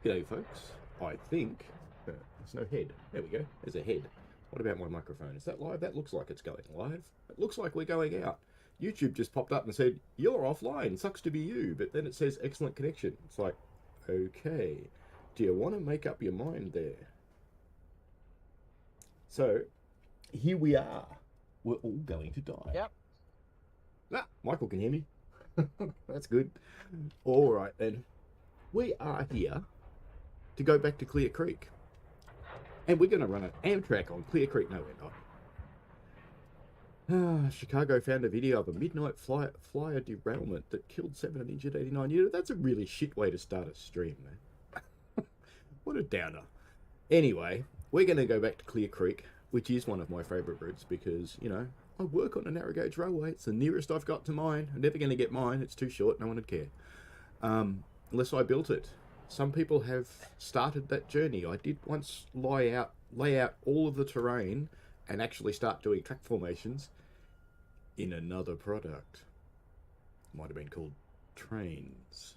G'day folks, I think there's no head. There we go, there's a head. What about my microphone? Is that live? That looks like it's going live. It looks like we're going out. YouTube just popped up and said, you're offline, sucks to be you, but then it says excellent connection. It's like, okay, do you want to make up your mind there? So, here we are. We're all going to die. Yep. Ah, Michael can hear me. That's good. All right then. We are here to go back to Clear Creek. And we're going to run an Amtrak on Clear Creek. No, we're not. Chicago found a video of a midnight flyer derailment that killed 7 and injured 89. You know, that's a really shit way to start a stream, man. What a downer. Anyway, we're going to go back to Clear Creek, which is one of my favourite routes because, you know, I work on a narrow gauge railway. It's the nearest I've got to mine. I'm never going to get mine. It's too short. No one would care. Unless I built it. Some people have started that journey. I did once lay out all of the terrain and actually start doing track formations in another product. Might have been called trains.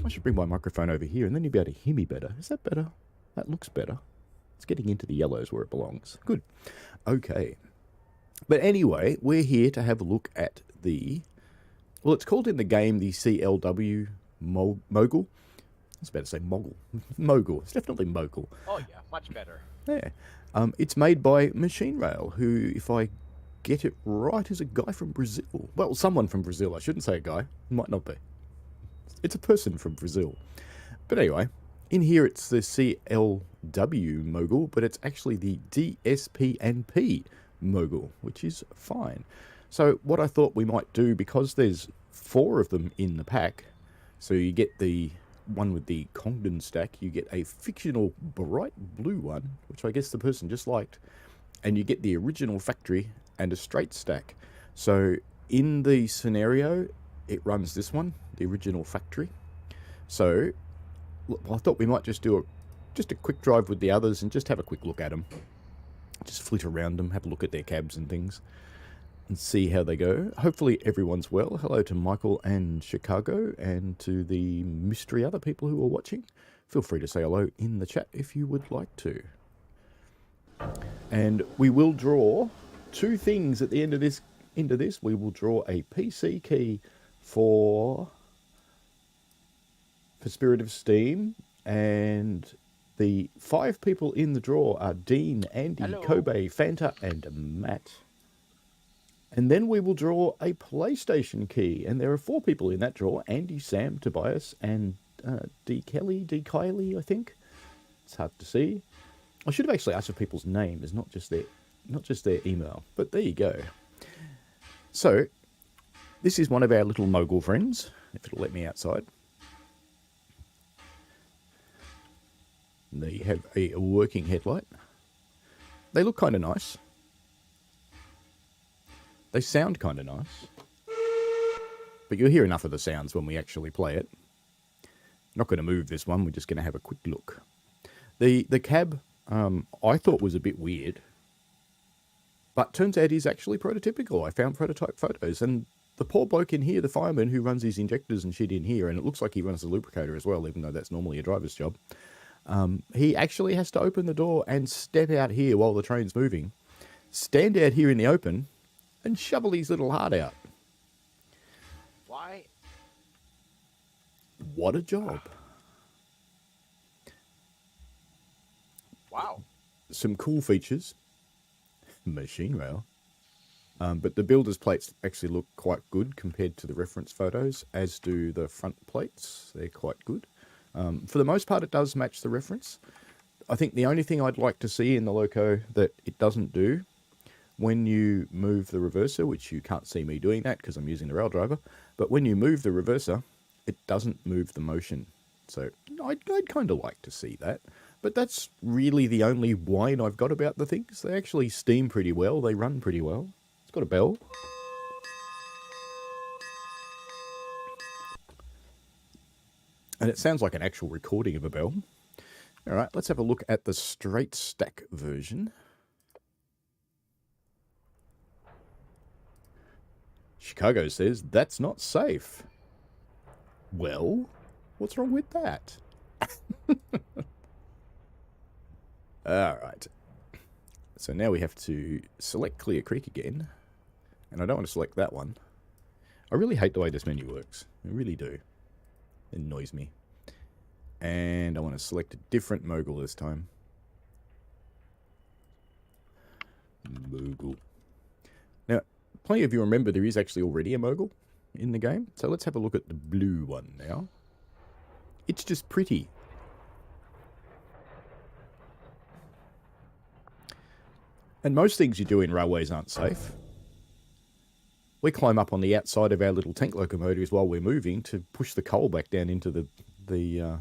I should bring my microphone over here and then you'll be able to hear me better. Is that better? That looks better. It's getting into the yellows where it belongs. Good. Okay. But anyway, we're here to have a look at the... Well, it's called in the game the CLW Mogul. I was about to say Mogul. Mogul. It's definitely Mogul. Oh, yeah. Much better. Yeah. It's made by Machine Rail, who, if I get it right, is a guy from Brazil. Well, someone from Brazil. I shouldn't say a guy. It might not be. It's a person from Brazil. But anyway, in here it's the CLW Mogul, but it's actually the DSP&P Mogul, which is fine. So what I thought we might do, because there's 4 of them in the pack, so you get the one with the Congdon stack, you get a fictional bright blue one, which I guess the person just liked, and you get the original factory and a straight stack. So in the scenario, it runs this one, the original factory. So I thought we might just do a quick drive with the others and just have a quick look at them. Just flit around them, have a look at their cabs and things, and see how they go. Hopefully everyone's well. Hello to Michael and Chicago, and to the mystery other people who are watching. Feel free to say hello in the chat if you would like to. And we will draw 2 things at the end of this. We will draw a PC key for Spirit of Steam, and the 5 people in the draw are Dean, Andy, Hello. Kobe, Fanta, and Matt. And then we will draw a PlayStation key, and there are 4 people in that draw: Andy, Sam, Tobias, and D. Kylie, I think. It's hard to see. I should have actually asked for people's names, not just their email. But there you go. So this is one of our little mogul friends, if it'll let me outside. They have a working headlight. They look kind of nice. They sound kind of nice. But you'll hear enough of the sounds when we actually play it. Not going to move this one, we're just going to have a quick look. The cab, I thought was a bit weird. But turns out he's actually prototypical. I found prototype photos, and the poor bloke in here, the fireman who runs his injectors and shit in here, and it looks like he runs the lubricator as well, even though that's normally a driver's job. He actually has to open the door and step out here while the train's moving, stand out here in the open, and shovel his little heart out. Why? What a job. Wow. Some cool features. Machine Rail. But the builder's plates actually look quite good compared to the reference photos, as do the front plates. They're quite good. For the most part, it does match the reference. I think the only thing I'd like to see in the Loco that it doesn't do, when you move the reverser, which you can't see me doing that because I'm using the rail driver, but when you move the reverser, it doesn't move the motion. So I'd kind of like to see that. But that's really the only whine I've got about the things. They actually steam pretty well. They run pretty well. It's got a bell. And it sounds like an actual recording of a bell. All right, let's have a look at the straight stack version. Chicago says, that's not safe. Well, what's wrong with that? Alright. So now we have to select Clear Creek again. And I don't want to select that one. I really hate the way this menu works. I really do. It annoys me. And I want to select a different Mogul this time. Mogul. Now, plenty of you remember there is actually already a Mogul in the game. So let's have a look at the blue one now. It's just pretty. And most things you do in railways aren't safe. We climb up on the outside of our little tank locomotives while we're moving to push the coal back down into the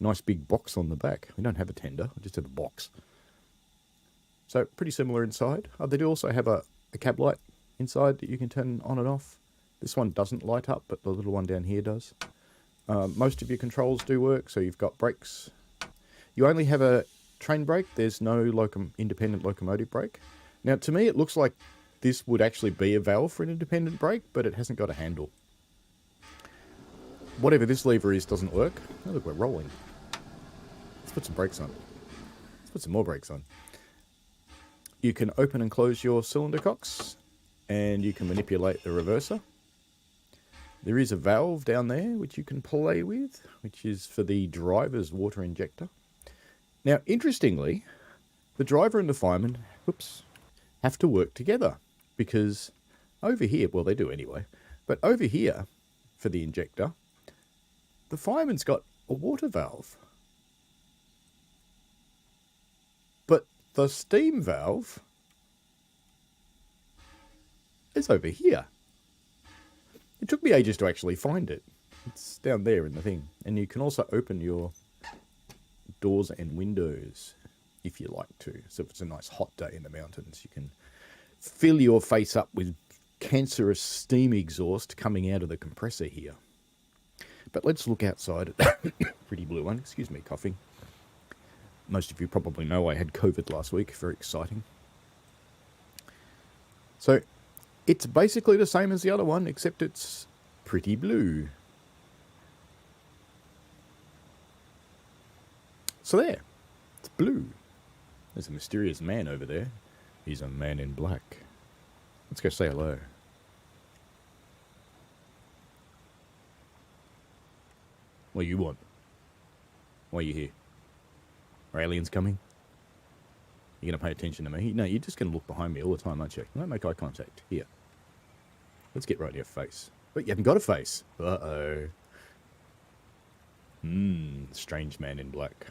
nice big box on the back. We don't have a tender, we just have a box. So pretty similar inside. They do also have a cab light inside that you can turn on and off. This one doesn't light up, but the little one down here does. Most of your controls do work, so you've got brakes. You only have a train brake. There's no independent locomotive brake. Now, to me, it looks like this would actually be a valve for an independent brake, but it hasn't got a handle. Whatever this lever is doesn't work. Oh, look, we're rolling. Let's put some brakes on. Let's put some more brakes on. You can open and close your cylinder cocks, and you can manipulate the reverser. There is a valve down there which you can play with, which is for the driver's water injector. Now, interestingly, the driver and the fireman, have to work together, because over here, well, they do anyway, but over here, for the injector, the fireman's got a water valve. But the steam valve is over here. It took me ages to actually find it. It's down there in the thing. And you can also open your doors and windows if you like to. So if it's a nice hot day in the mountains, you can fill your face up with cancerous steam exhaust coming out of the compressor here. But let's look outside at that pretty blue one. Excuse me, coughing. Most of you probably know I had COVID last week. Very exciting. So it's basically the same as the other one, except it's pretty blue. So there, it's blue. There's a mysterious man over there. He's a man in black. Let's go say hello. What do you want? Why are you here? Are aliens coming? You going to pay attention to me? No, you're just going to look behind me all the time, aren't you? Don't make eye contact. Here. Let's get right in your face. But you haven't got a face. Uh-oh. Strange man in black.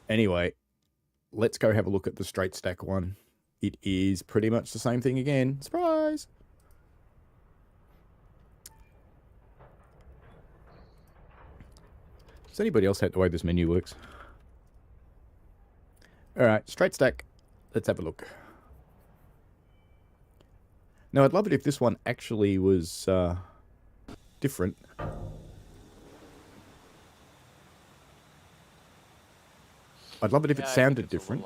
Anyway, let's go have a look at the straight stack one. It is pretty much the same thing again. Surprise! Does anybody else hate the way this menu works? Alright, straight stack. Let's have a look. Now, I'd love it if this one actually was different. I'd love it if it sounded different.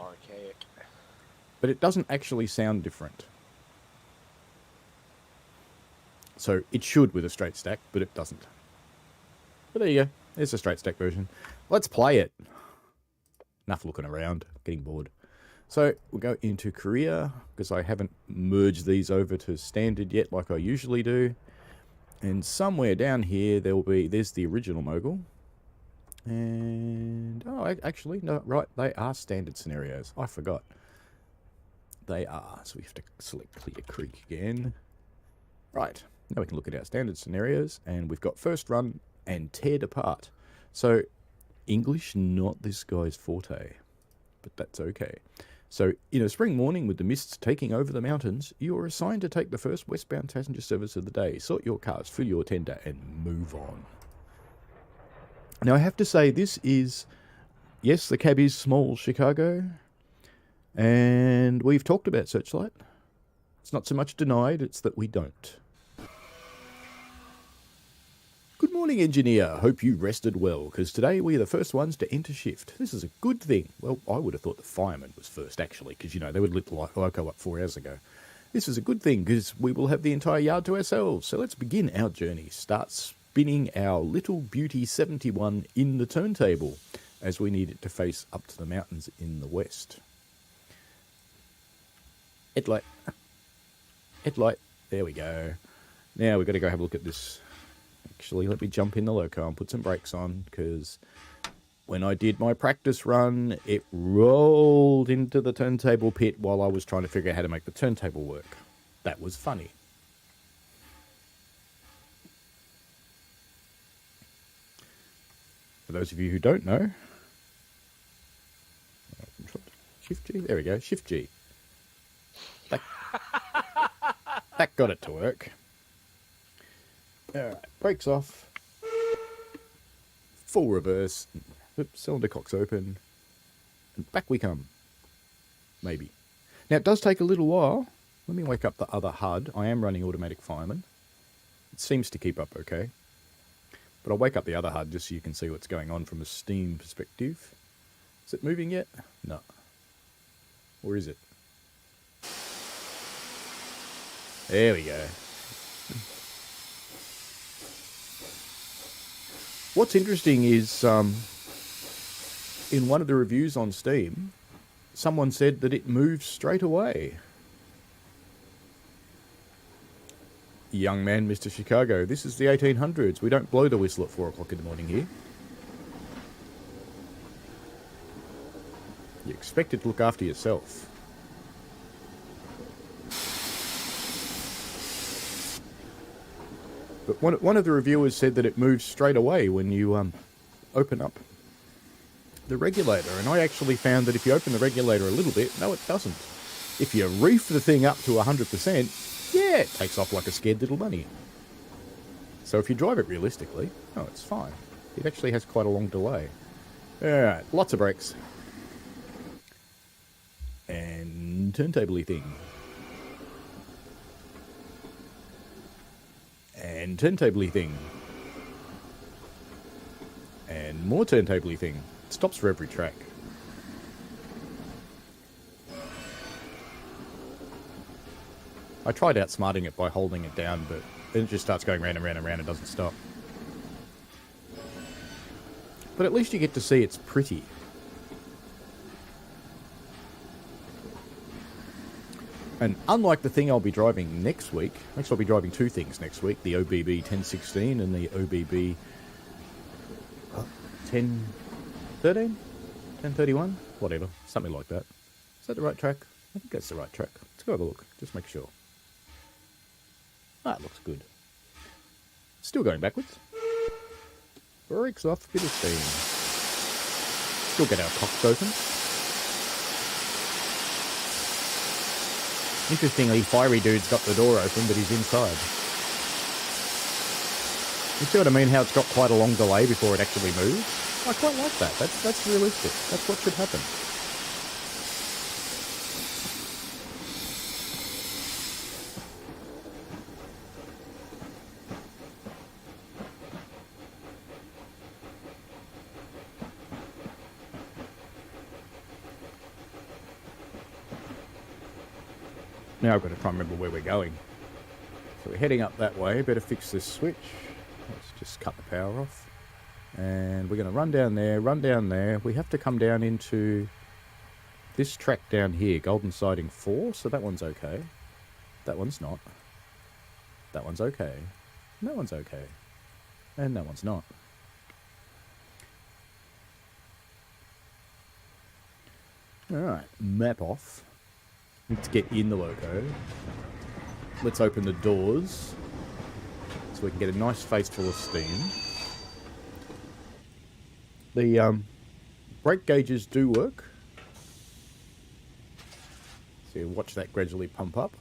But it doesn't actually sound different. So it should with a straight stack, but it doesn't. But there you go. There's a straight stack version. Let's play it. Enough looking around. Getting bored. So we'll go into career, because I haven't merged these over to standard yet like I usually do. And somewhere down here there's the original Mogul. And, oh, actually, no, right, they are standard scenarios. I forgot. They are. So we have to select Clear Creek again. Right, now we can look at our standard scenarios, and we've got first run and teared apart. So English, not this guy's forte, but that's okay. So in a spring morning with the mists taking over the mountains, you are assigned to take the first westbound passenger service of the day, sort your cars, fill your tender, and move on. Now I have to say, this is, yes, the cab is small Chicago, and we've talked about Searchlight. It's not so much denied, it's that we don't. Good morning, engineer. Hope you rested well, because today we are the first ones to enter shift. This is a good thing. Well, I would have thought the fireman was first, actually, because, you know, they would lit the loco up 4 hours ago. This is a good thing, because we will have the entire yard to ourselves. So let's begin our journey. Start spinning our little beauty 71 in the turntable. as we need it to face up to the mountains in the west. Headlight. Headlight. There we go. Now we've got to go have a look at this. Actually, let me jump in the loco and put some brakes on, because when I did my practice run, it rolled into the turntable pit while I was trying to figure out how to make the turntable work. That was funny. For those of you who don't know, Shift G, there we go, Shift G. That got it to work. Alright, brakes off. Full reverse. Oops, cylinder cock's open. And back we come. Maybe. Now it does take a little while. Let me wake up the other HUD. I am running automatic fireman. It seems to keep up okay. But I'll wake up the other HUD just so you can see what's going on from a steam perspective. Is it moving yet? No. Or is it? There we go. What's interesting is, in one of the reviews on Steam, someone said that it moves straight away. Young man, Mr. Chicago, this is the 1800s. We don't blow the whistle at 4 o'clock in the morning here. You're expected to look after yourself. But one of the reviewers said that it moves straight away when you open up the regulator. And I actually found that if you open the regulator a little bit, no, it doesn't. If you reef the thing up to 100%, yeah, it takes off like a scared little bunny. So if you drive it realistically, oh, it's fine. It actually has quite a long delay. Alright, lots of brakes. And turntable-y thing. And turntable-y thing. And more turntable-y thing. It stops for every track. I tried outsmarting it by holding it down, but then it just starts going round and round and round and doesn't stop. But at least you get to see it's pretty. And unlike the thing I'll be driving next week, actually I'll be driving two things next week, the OBB 1016 and the OBB 1013? 1031? Whatever, something like that. Is that the right track? I think that's the right track. Let's go have a look, just make sure. Ah, it looks good. Still going backwards. Brakes off, bit of steam. Still get our cocks open. Interestingly, Fiery Dude's got the door open, but he's inside. You see what I mean? How it's got quite a long delay before it actually moves? I quite like that. That's realistic. That's what should happen. Now I've got to try and remember where we're going. So we're heading up that way. Better fix this switch. Let's just cut the power off. And we're going to run down there, run down there. We have to come down into this track down here, Golden Siding 4. So that one's okay. That one's not. That one's okay. And that one's okay. And that one's not. Alright, map off. Let's get in the loco. Let's open the doors so we can get a nice face full of steam. The brake gauges do work. So you watch that gradually pump up.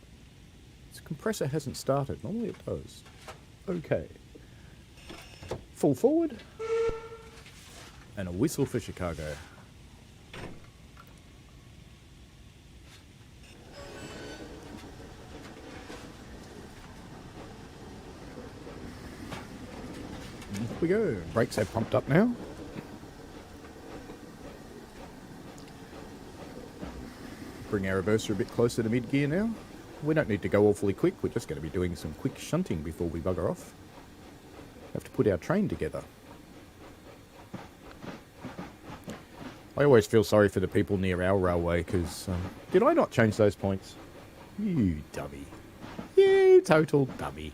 This compressor hasn't started. Normally it does. Okay. Full forward. And a whistle for Chicago. We go. Brakes have pumped up now. Bring our reverser a bit closer to mid-gear now. We don't need to go awfully quick. We're just going to be doing some quick shunting before we bugger off. Have to put our train together. I always feel sorry for the people near our railway because did I not change those points? You dummy. You total dummy.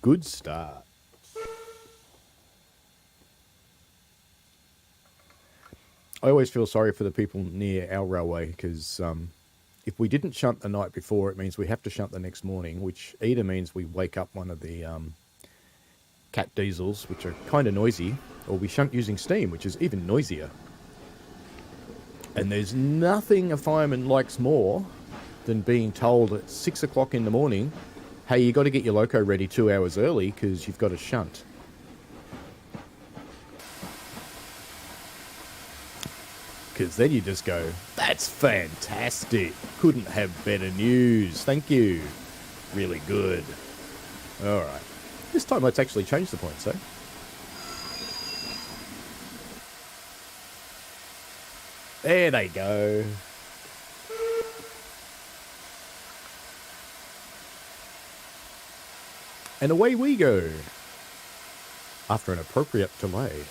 Good start. I always feel sorry for the people near our railway because if we didn't shunt the night before, it means we have to shunt the next morning, which either means we wake up one of the cat diesels, which are kind of noisy, or we shunt using steam, which is even noisier. And there's nothing a fireman likes more than being told at 6 o'clock in the morning, hey, you got to get your loco ready 2 hours early because you've got to shunt. Because then you just go, that's fantastic. Couldn't have better news. Thank you. Really good. All right. This time let's actually change the points, eh? There they go. And away we go. After an appropriate delay.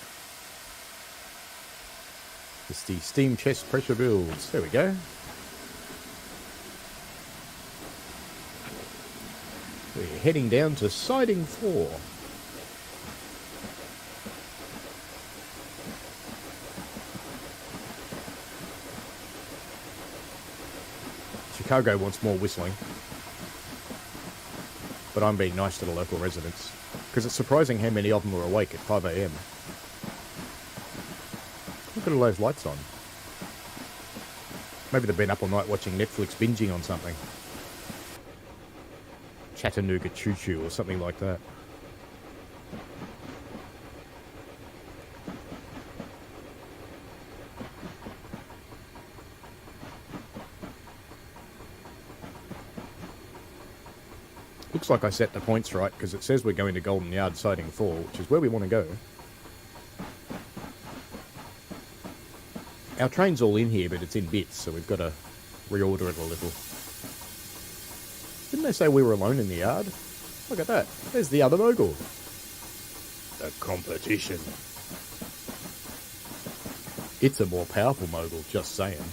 It's the steam chest pressure builds. There we go. We're heading down to siding 4. Chicago wants more whistling. But I'm being nice to the local residents. Because it's surprising how many of them are awake at 5 AM. Look at all those lights on. Maybe they've been up all night watching Netflix binging on something. Chattanooga Choo Choo or something like that. Looks like I set the points right because it says we're going to Golden Yard siding 4, which is where we want to go. Our train's all in here, but it's in bits, so we've got to reorder it a little. Didn't they say we were alone in the yard? Look at that. There's the other Mogul. The competition. It's a more powerful Mogul, just saying.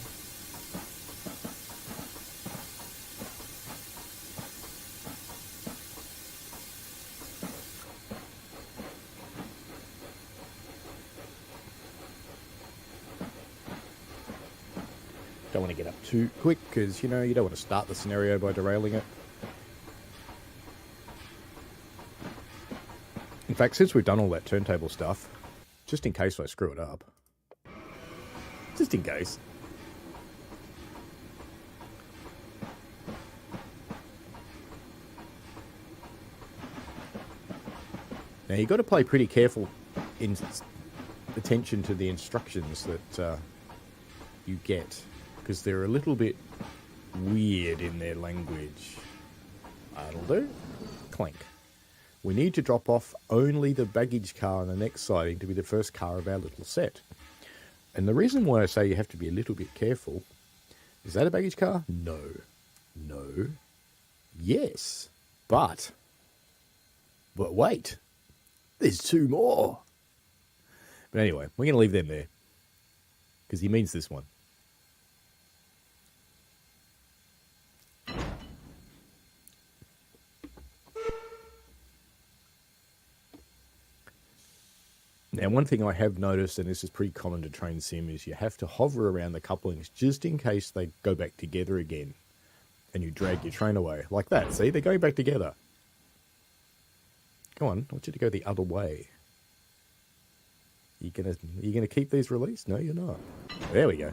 Don't want to get up too quick because, you know, you don't want to start the scenario by derailing it. In fact, since we've done all that turntable stuff, just in case I screw it up. Just in case. Now, you've got to pay pretty careful attention to the instructions that you get, because they're a little bit weird in their language. That'll do. Clank. We need to drop off only the baggage car on the next siding to be the first car of our little set. And the reason why I say you have to be a little bit careful, is that a baggage car? No. No. Yes. But wait. There's 2 more. But anyway, we're going to leave them there. Because he means this one. Now, one thing I have noticed, and this is pretty common to train sim, is you have to hover around the couplings just in case they go back together again. And you drag your train away. Like that. See, they're going back together. Go on, I want you to go the other way. You gonna keep these released? No, you're not. There we go.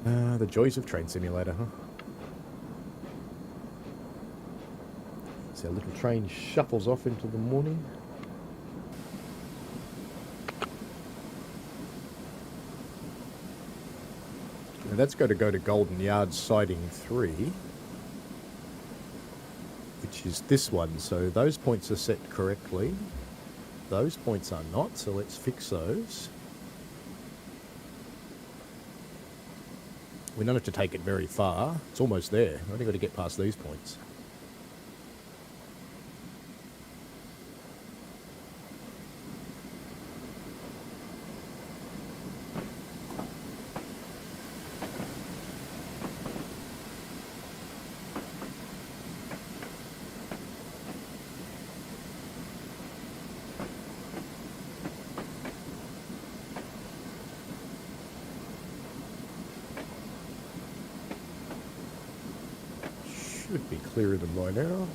The joys of Train Simulator, huh? So our little train shuffles off into the morning. Now that's got to go to Golden Yard siding 3. Which is this one. So those points are set correctly. Those points are not, so let's fix those. We don't have to take it very far. It's almost there. We've only got to get past these points. Should be clearer than by now.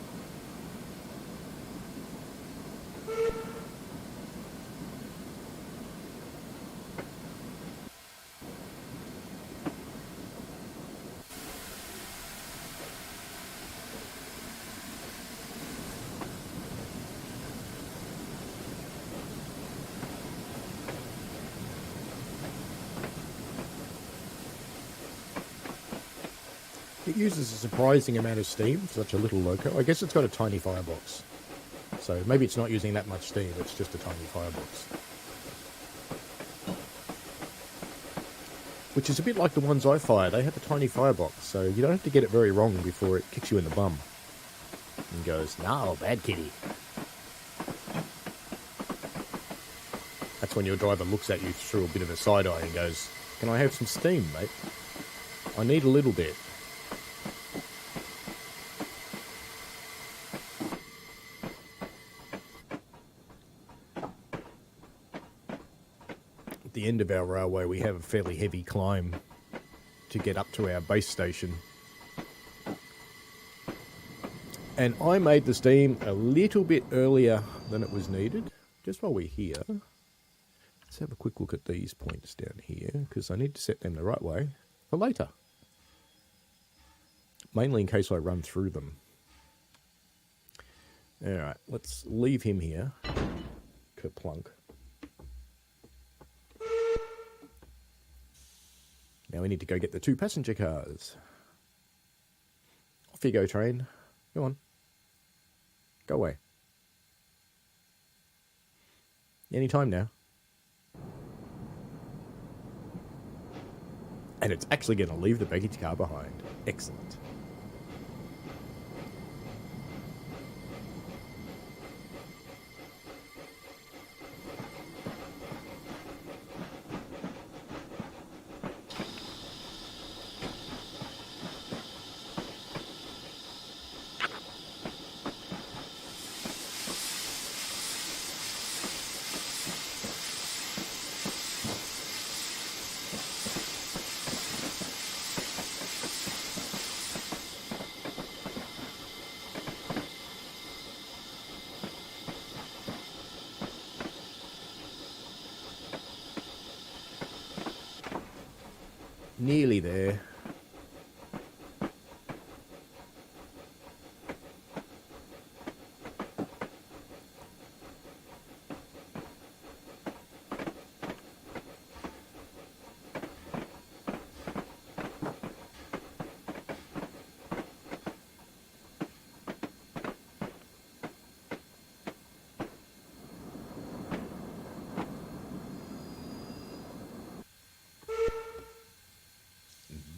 It uses a surprising amount of steam for such a little loco. I guess it's got a tiny firebox. So maybe it's not using that much steam, it's just a tiny firebox. Which is a bit like the ones I fire. They have a tiny firebox, so you don't have to get it very wrong before it kicks you in the bum. And goes, no, bad kitty. That's when your driver looks at you through a bit of a side eye and goes, can I have some steam, mate? I need a little bit. At the end of our railway, we have a fairly heavy climb to get up to our base station. And I made the steam a little bit earlier than it was needed. Just while we're here, let's have a quick look at these points down here, because I need to set them the right way for later. Mainly in case I run through them. Alright, let's leave him here. Kerplunk. Now we need to go get the 2 passenger cars. Off you go, train. Go on. Go away. Any time now. And it's actually going to leave the baggage car behind. Excellent. Nearly there.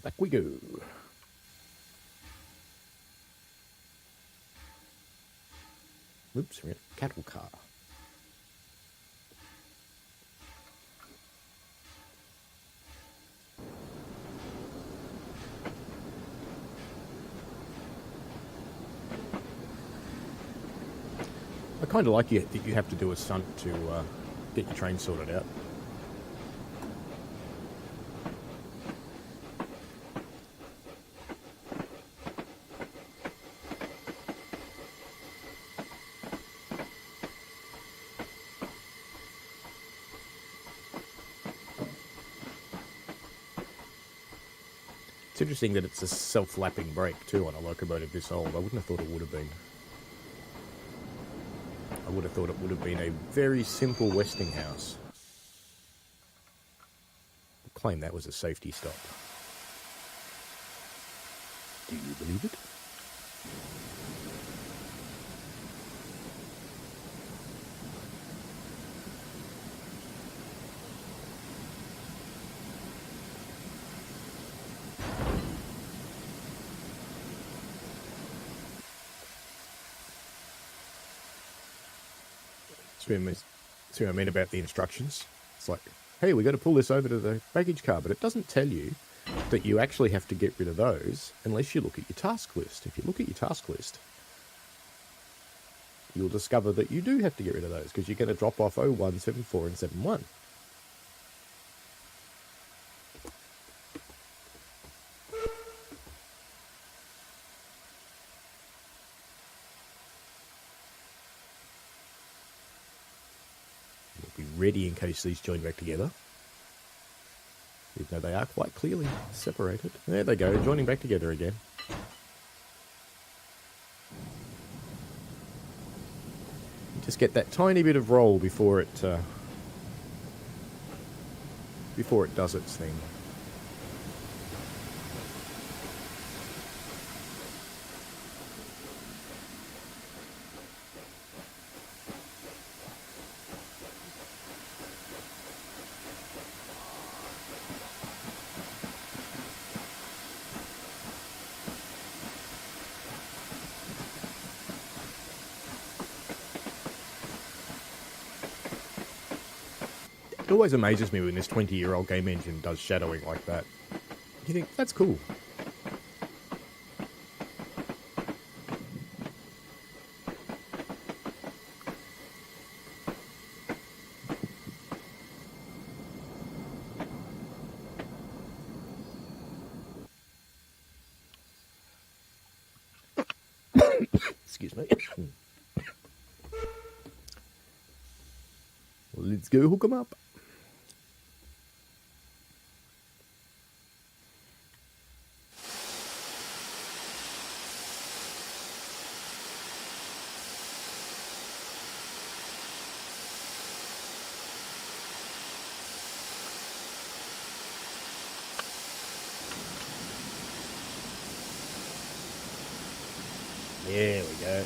Back we go. Oops, we're in a cattle car. I kind of like it that you have to do a stunt to get your train sorted out. It's interesting that it's a self-lapping brake too on a locomotive this old. I wouldn't have thought it would have been. I would have thought it would have been a very simple Westinghouse. I'll claim that was a safety stop. Do you believe it? See what I mean about the instructions? It's like, hey, we got to pull this over to the baggage car, but it doesn't tell you that you actually have to get rid of those unless you look at your task list. If you look at your task list, you'll discover that you do have to get rid of those because you're going to drop off 01, 74 and 71. Be ready in case these join back together. Even though they are quite clearly separated. There they go, joining back together again. Just get that tiny bit of roll before it does its thing. It always amazes me when this 20-year-old game engine does shadowing like that. You think, that's cool. Excuse me. Let's go hook 'em up. There we go.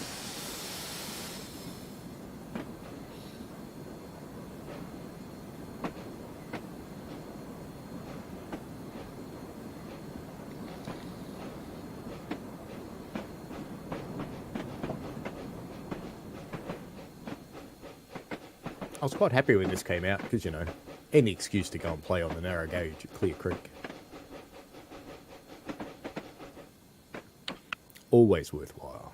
I was quite happy when this came out because, you know, any excuse to go and play on the narrow gauge at Clear Creek. Always worthwhile.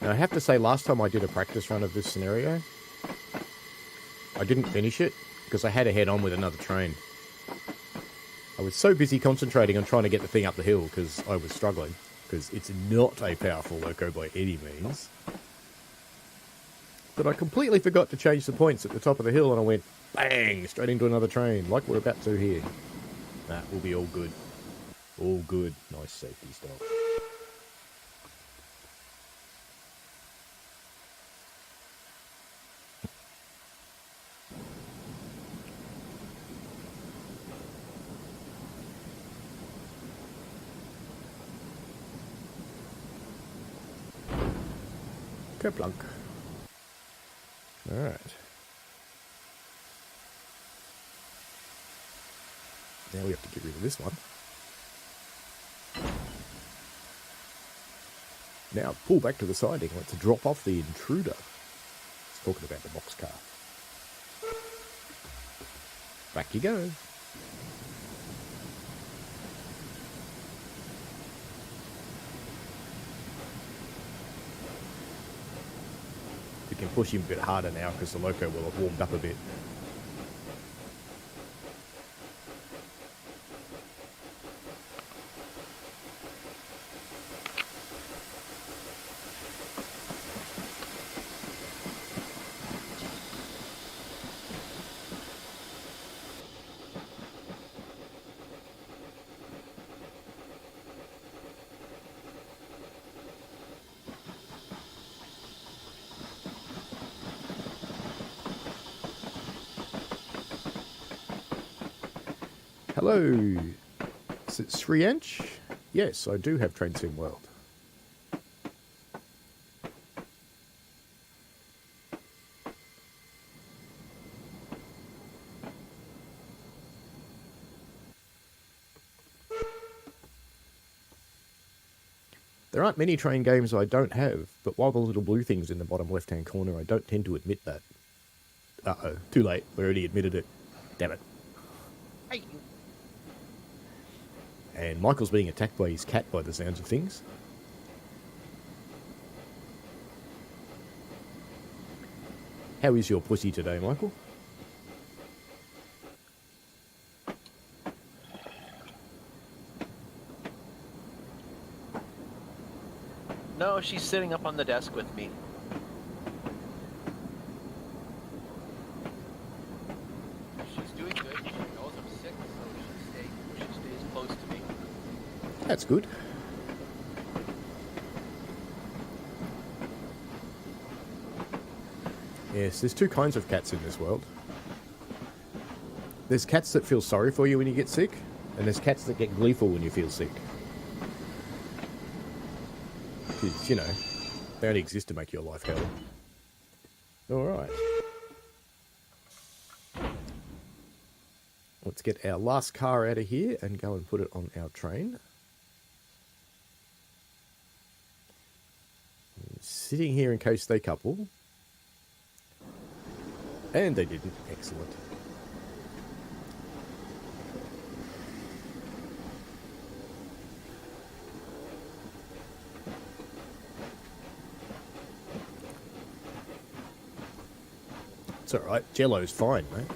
Now, I have to say, last time I did a practice run of this scenario, I didn't finish it because I had to head on with another train. I was so busy concentrating on trying to get the thing up the hill because I was struggling, because it's not a powerful loco by any means. But I completely forgot to change the points at the top of the hill and I went bang straight into another train like we're about to here. That will be all good. All good. Nice safety stop. Kerplunk. Alright. Now we have to get rid of this one. Now pull back to the siding. Let's drop off the intruder. It's talking about the boxcar. Back you go. We can push him a bit harder now because the loco will have warmed up a bit. Hello, is it Srianch? Yes, I do have Train Sim World. There aren't many train games I don't have, but while the little blue thing's in the bottom left-hand corner, I don't tend to admit that. Uh-oh, too late. We already admitted it. Damn it. Hey. And Michael's being attacked by his cat by the sounds of things. How is your pussy today, Michael? No, she's sitting up on the desk with me. She's doing good. She knows I'm sick, so she stays close to me. That's good. Yes, there's two kinds of cats in this world. There's cats that feel sorry for you when you get sick, and there's cats that get gleeful when you feel sick. Because, you know, they only exist to make your life hell. Alright. Let's get our last car out of here and go and put it on our train. Sitting here in case they couple. And they didn't. Excellent. It's alright. Jello's fine, mate.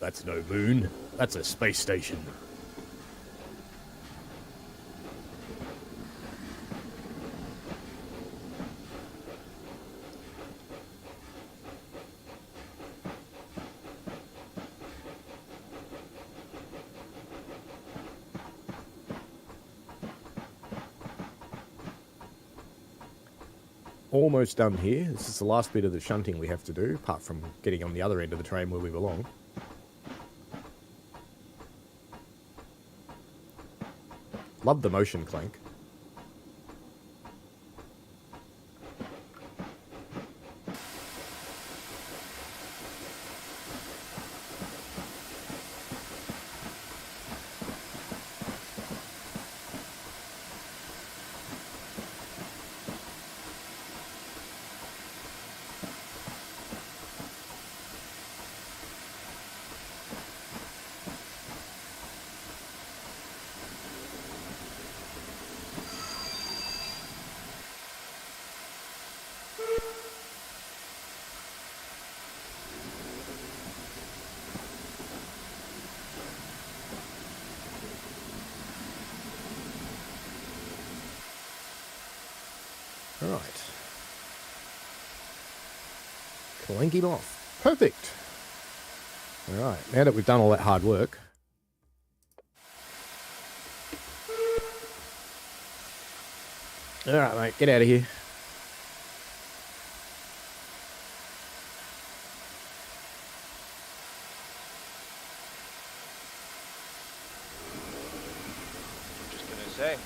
That's no moon. That's a space station. Almost done here. This is the last bit of the shunting we have to do, apart from getting on the other end of the train where we belong. Love the motion clank. Right. Clank him off. Perfect. Alright, now that we've done all that hard work. Alright, mate, get out of here. Just gonna say.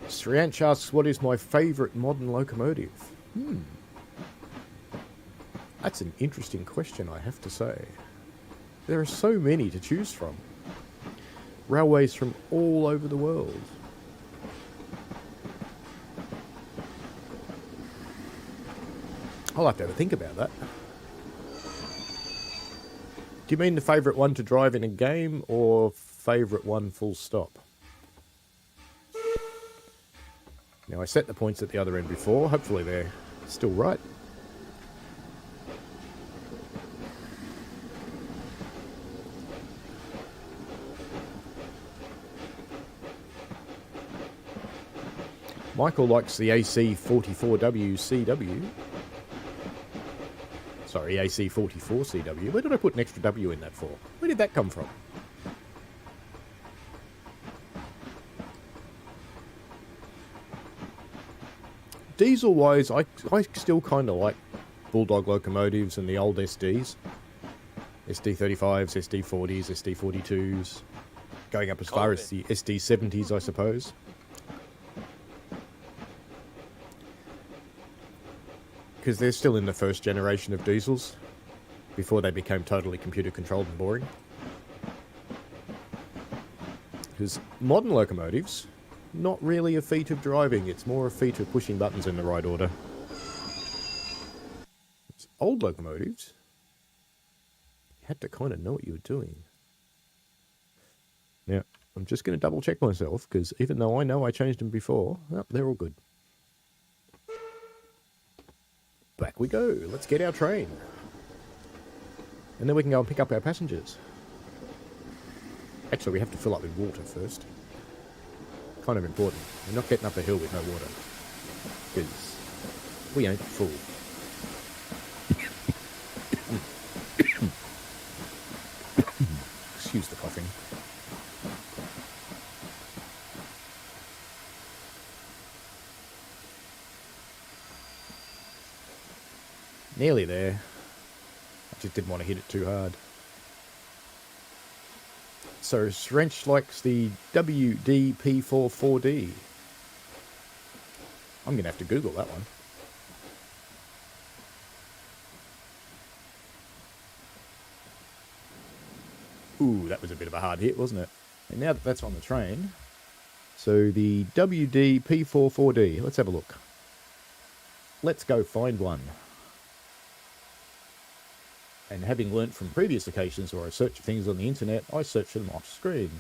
Srianch asks, what is my favourite modern locomotive? That's an interesting question, I have to say. There are so many to choose from. Railways from all over the world. I'll have to have a think about that. Do you mean the favourite one to drive in a game, or favourite one full stop? Now, I set the points at the other end before. Hopefully they're still right. Michael likes the AC44WCW. Sorry, AC44CW. Where did I put an extra W in that for? Where did that come from? Diesel-wise, I still kind of like Bulldog locomotives and the old SDs. SD35s, SD40s, SD42s. Going up as far as the SD70s, I suppose. Because they're still in the first generation of diesels, before they became totally computer-controlled and boring. Because modern locomotives, not really a feat of driving, it's more a feat of pushing buttons in the right order. Old locomotives, you had to kind of know what you were doing. Now, I'm just going to double check myself, because even though I know I changed them before, well, they're all good. Back we go. Let's get our train. And then we can go and pick up our passengers. Actually, we have to fill up with water first. Kind of important. We're not getting up a hill with no water. Because we ain't full. Excuse the coughing. Nearly there. I just didn't want to hit it too hard. So, Srench likes the WD-P44D. I'm going to have to Google that one. Ooh, that was a bit of a hard hit, wasn't it? And now that that's on the train, so the WD-P44D, let's have a look. Let's go find one. And having learnt from previous occasions where I search for things on the internet, I search for them off screen.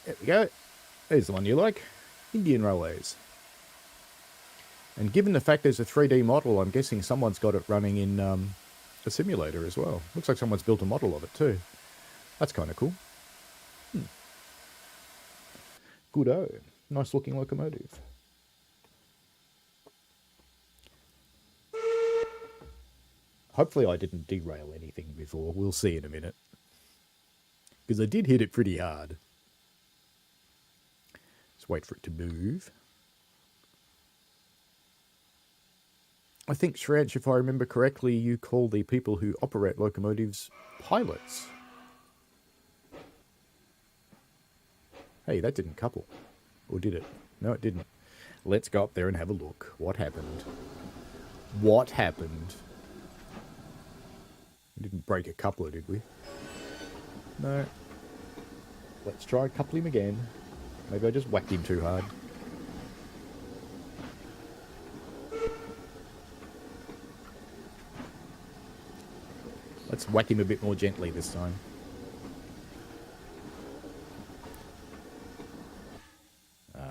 There we go. There's the one you like. Indian Railways. And given the fact there's a 3D model, I'm guessing someone's got it running in a simulator as well. Looks like someone's built a model of it too. That's kind of cool. Good-o. Nice looking locomotive. Hopefully I didn't derail anything before. We'll see in a minute. Because I did hit it pretty hard. Just wait for it to move. I think, Shranch, if I remember correctly, you call the people who operate locomotives pilots. Hey, that didn't couple. Or did it? No, it didn't. Let's go up there and have a look. What happened? What happened? We didn't break a coupler, did we? No. Let's try couple him again. Maybe I just whacked him too hard. Let's whack him a bit more gently this time.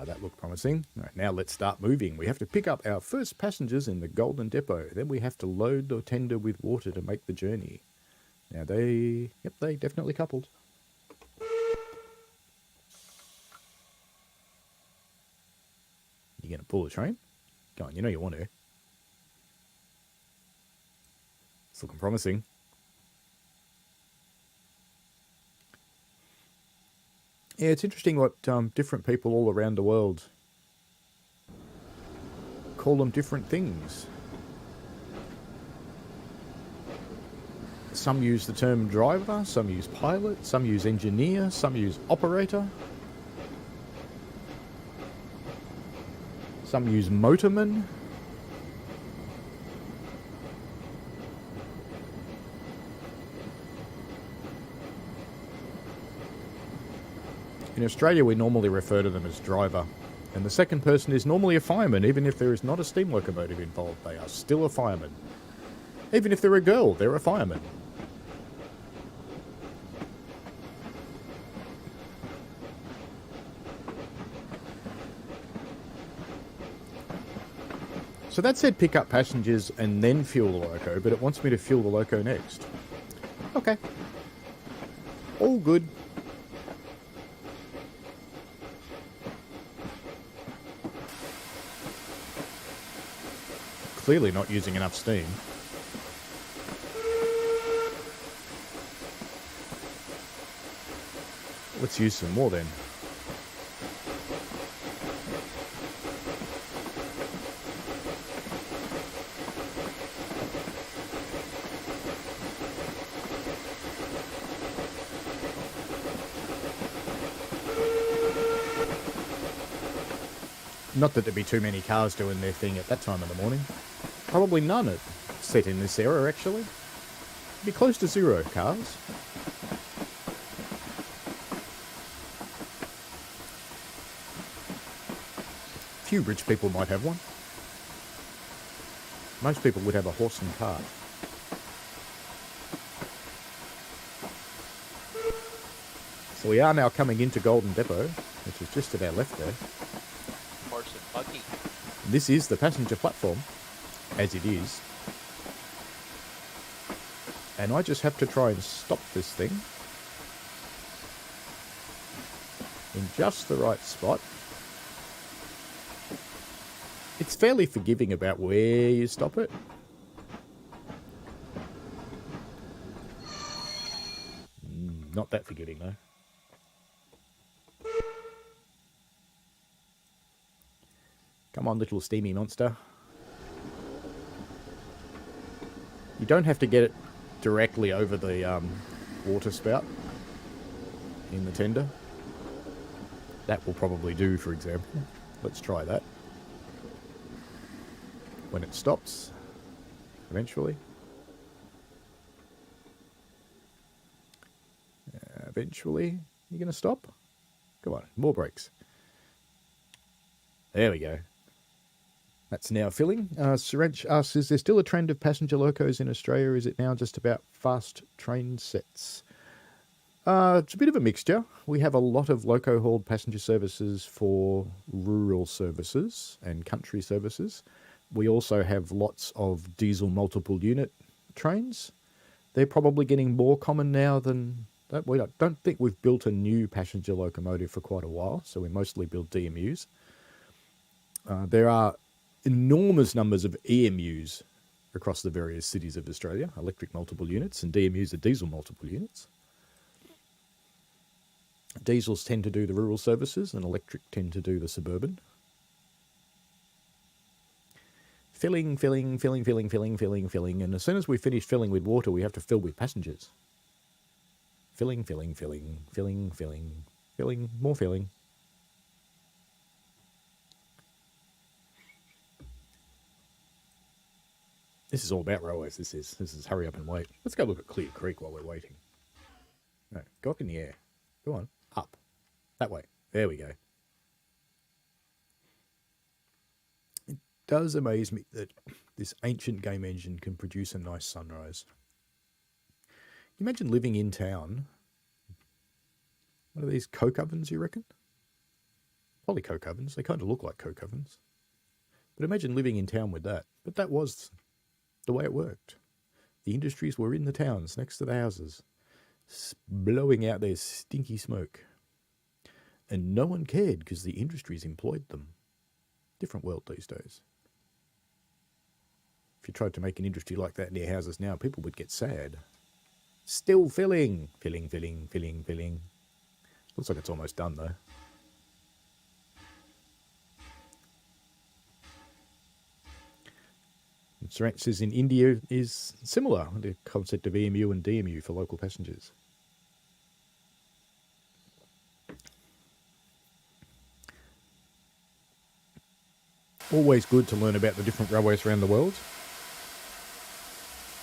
That looked promising. All right, now let's start moving. We have to pick up our first passengers in the Golden Depot. Then we have to load the tender with water to make the journey. Now they definitely coupled. You gonna pull the train? Go on, you know you want to. It's looking promising. Yeah, it's interesting what different people all around the world call them different things. Some use the term driver, some use pilot, some use engineer, some use operator. Some use motorman. In Australia, we normally refer to them as driver. And the second person is normally a fireman, even if there is not a steam locomotive involved. They are still a fireman. Even if they're a girl, they're a fireman. So that said pick up passengers and then fuel the loco, but it wants me to fuel the loco next. Okay. All good. Clearly not using enough steam. Let's use some more then. Not that there'd be too many cars doing their thing at that time of the morning. Probably none at set in this era, actually. Be close to 0 cars. few rich people might have one. Most people would have a horse and cart. So we are now coming into Golden Depot, which is just to our left there. Horse and buggy. This is the passenger platform, as it is. And I just have to try and stop this thing in just the right spot. It's fairly forgiving about where you stop it. Not that forgiving, though. Come on, little steamy monster. You don't have to get it directly over the water spout in the tender. That will probably do, for example. Let's try that. When it stops, eventually. Eventually, you're going to stop? Come on, more brakes. There we go. That's now filling. Surench asks, is there still a trend of passenger locos in Australia, or is it now just about fast train sets? It's a bit of a mixture. We have a lot of loco-hauled passenger services for rural services and country services. We also have lots of diesel multiple unit trains. They're probably getting more common now than... We don't think we've built a new passenger locomotive for quite a while, so we mostly build DMUs. There are enormous numbers of EMUs across the various cities of Australia, electric multiple units, and DMUs are diesel multiple units. Diesels tend to do the rural services, and electric tend to do the suburban. Filling, filling, filling, filling, filling, filling, filling, and as soon as we finish filling with water, we have to fill with passengers. Filling, filling, filling, filling, filling, filling, more filling. This is all about railways, this is hurry up and wait. Let's go look at Clear Creek while we're waiting. No, go up in the air. Go on, up. That way. There we go. It does amaze me that this ancient game engine can produce a nice sunrise. Can you imagine living in town? What are these, coke ovens, you reckon? Probably coke ovens. They kind of look like coke ovens. But imagine living in town with that. But that was the way it worked. The industries were in the towns next to the houses, blowing out their stinky smoke. And no one cared because the industries employed them. Different world these days. If you tried to make an industry like that near houses now, people would get sad. Still filling. Filling, filling, filling, filling. Looks like it's almost done though. Surench says in India is similar, the concept of EMU and DMU for local passengers. Always good to learn about the different railways around the world.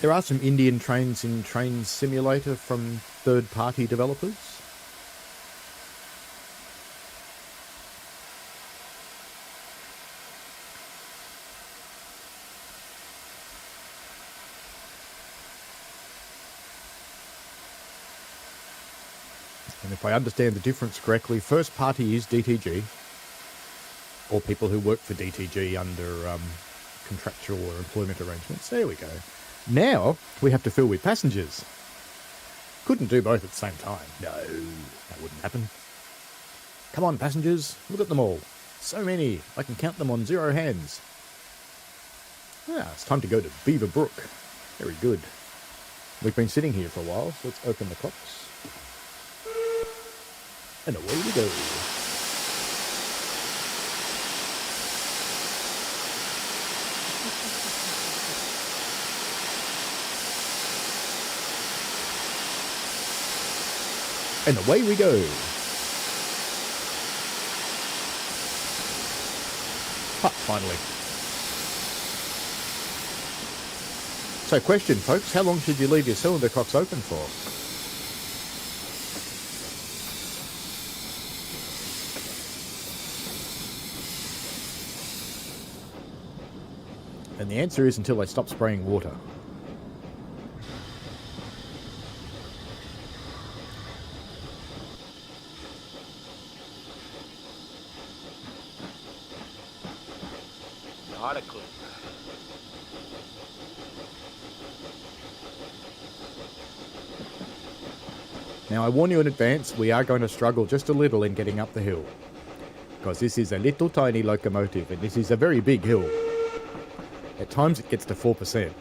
There are some Indian trains in Train Simulator from third-party developers. And if I understand the difference correctly, first party is DTG, or people who work for DTG under contractual or employment arrangements. There we go. Now we have to fill with passengers. Couldn't do both at the same time. No, that wouldn't happen. Come on, passengers, look at them all. So many, I can count them on 0 hands. It's time to go to Beaver Brook. Very good. We've been sitting here for a while, so let's open the clocks. And away we go. And away we go. Finally. So question, folks, how long should you leave your cylinder cocks open for? And the answer is until they stop spraying water. Not a clue. Now I warn you in advance, we are going to struggle just a little in getting up the hill. Because this is a little tiny locomotive and this is a very big hill. At times it gets to 4%.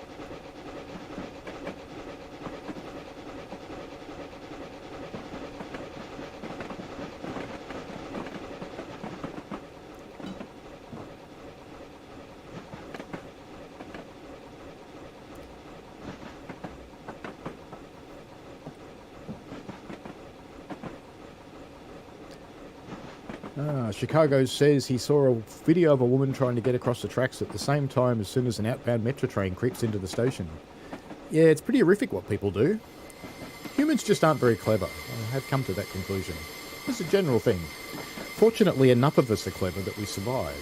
Chicago says he saw a video of a woman trying to get across the tracks at the same time as soon as an outbound metro train creeps into the station. Yeah, it's pretty horrific what people do. Humans just aren't very clever. I have come to that conclusion. It's a general thing. Fortunately, enough of us are clever that we survive.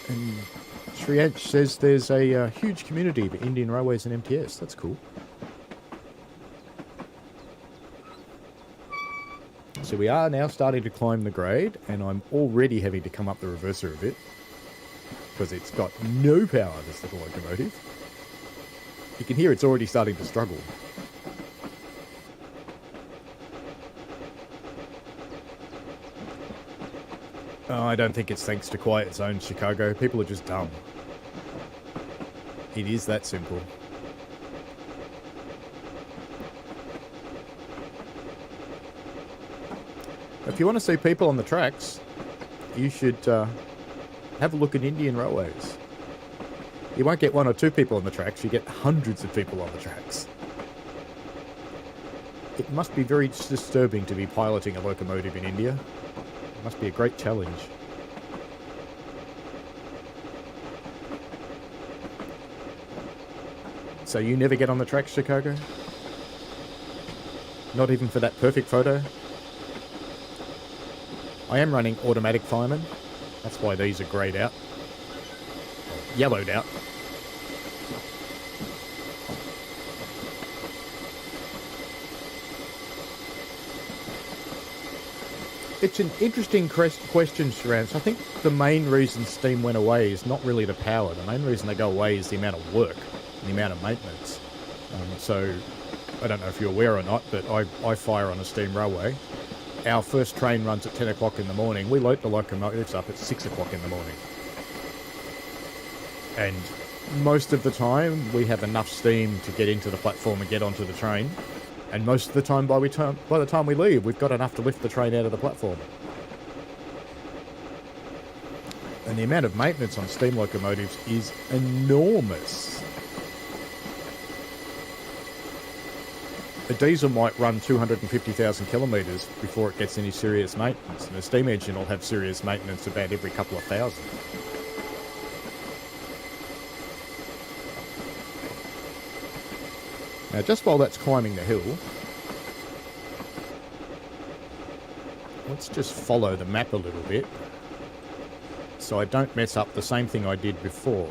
And Shriyansh says there's a huge community of Indian Railways and MTS. That's cool. So we are now starting to climb the grade, and I'm already having to come up the reverser a bit because it's got no power, this little locomotive. You can hear it's already starting to struggle. Oh, I don't think it's thanks to quiet zone, Chicago. People are just dumb. It is that simple. If you want to see people on the tracks, you should have a look at Indian Railways. You won't get one or two people on the tracks, you get hundreds of people on the tracks. It must be very disturbing to be piloting a locomotive in India. It must be a great challenge. So you never get on the tracks, Chicago? Not even for that perfect photo? I am running automatic fireman. That's why these are greyed out. Or yellowed out. It's an interesting question, Sharance. I think the main reason steam went away is not really the power. The main reason they go away is the amount of work and the amount of maintenance. So, I don't know if you're aware or not, but I fire on a steam railway. Our first train runs at 10 o'clock in the morning. We load the locomotives up at 6 o'clock in the morning. And most of the time, we have enough steam to get into the platform and get onto the train. And most of the time, by the time we leave, we've got enough to lift the train out of the platform. And the amount of maintenance on steam locomotives is enormous. A diesel might run 250,000 kilometres before it gets any serious maintenance, and a steam engine will have serious maintenance about every couple of thousand. Now, just while that's climbing the hill, let's just follow the map a little bit so I don't mess up the same thing I did before.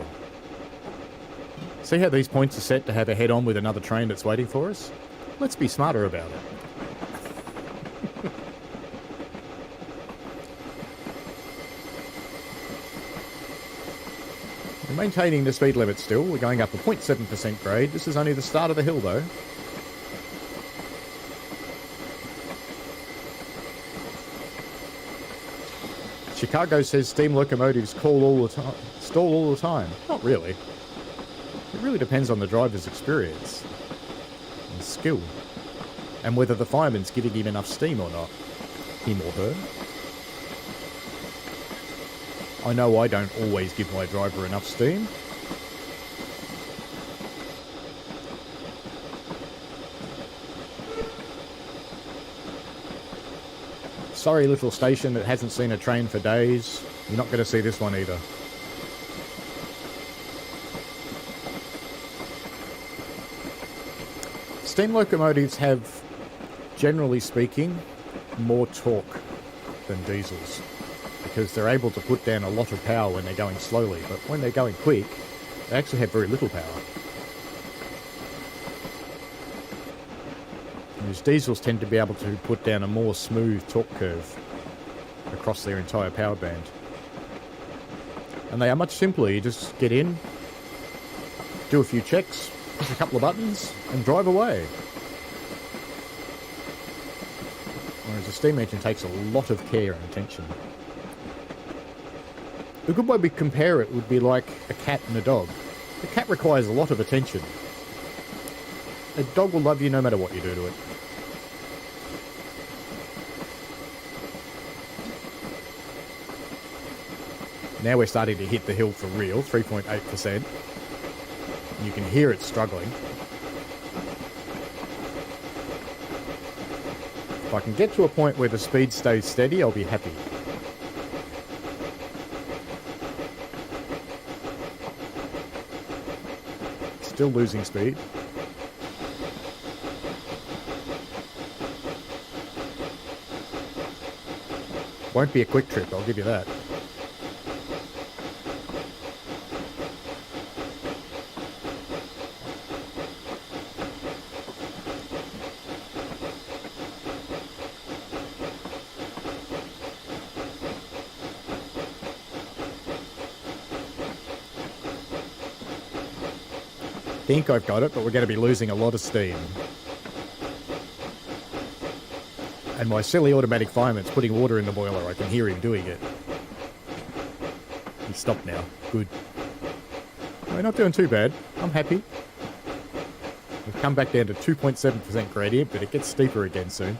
See how these points are set to have a head-on with another train that's waiting for us? Let's be smarter about it. We're maintaining the speed limit still. We're going up a 0.7% grade. This is only the start of the hill, though. Chicago says steam locomotives stall all the time. Not really. It really depends on the driver's experience and skill, and whether the fireman's giving him enough steam or not. Him or her. I know I don't always give my driver enough steam. Sorry, little station that hasn't seen a train for days. You're not going to see this one either. Steam locomotives have, generally speaking, more torque than diesels. because they're able to put down a lot of power when they're going slowly, but when they're going quick, they actually have very little power. Whereas diesels tend to be able to put down a more smooth torque curve across their entire power band. And they are much simpler. You just get in, do a few checks, push a couple of buttons, and drive away. Whereas a steam engine takes a lot of care and attention. A good way we compare it would be like a cat and a dog. A cat requires a lot of attention. A dog will love you no matter what you do to it. Now we're starting to hit the hill for real, 3.8%. You can hear it struggling. If I can get to a point where the speed stays steady, I'll be happy. Still losing speed. Won't be a quick trip, I'll give you that. I think I've got it, but we're going to be losing a lot of steam. And my silly automatic fireman's putting water in the boiler. I can hear him doing it. He's stopped now. Good. We're not doing too bad. I'm happy. We've come back down to 2.7% gradient, but it gets steeper again soon.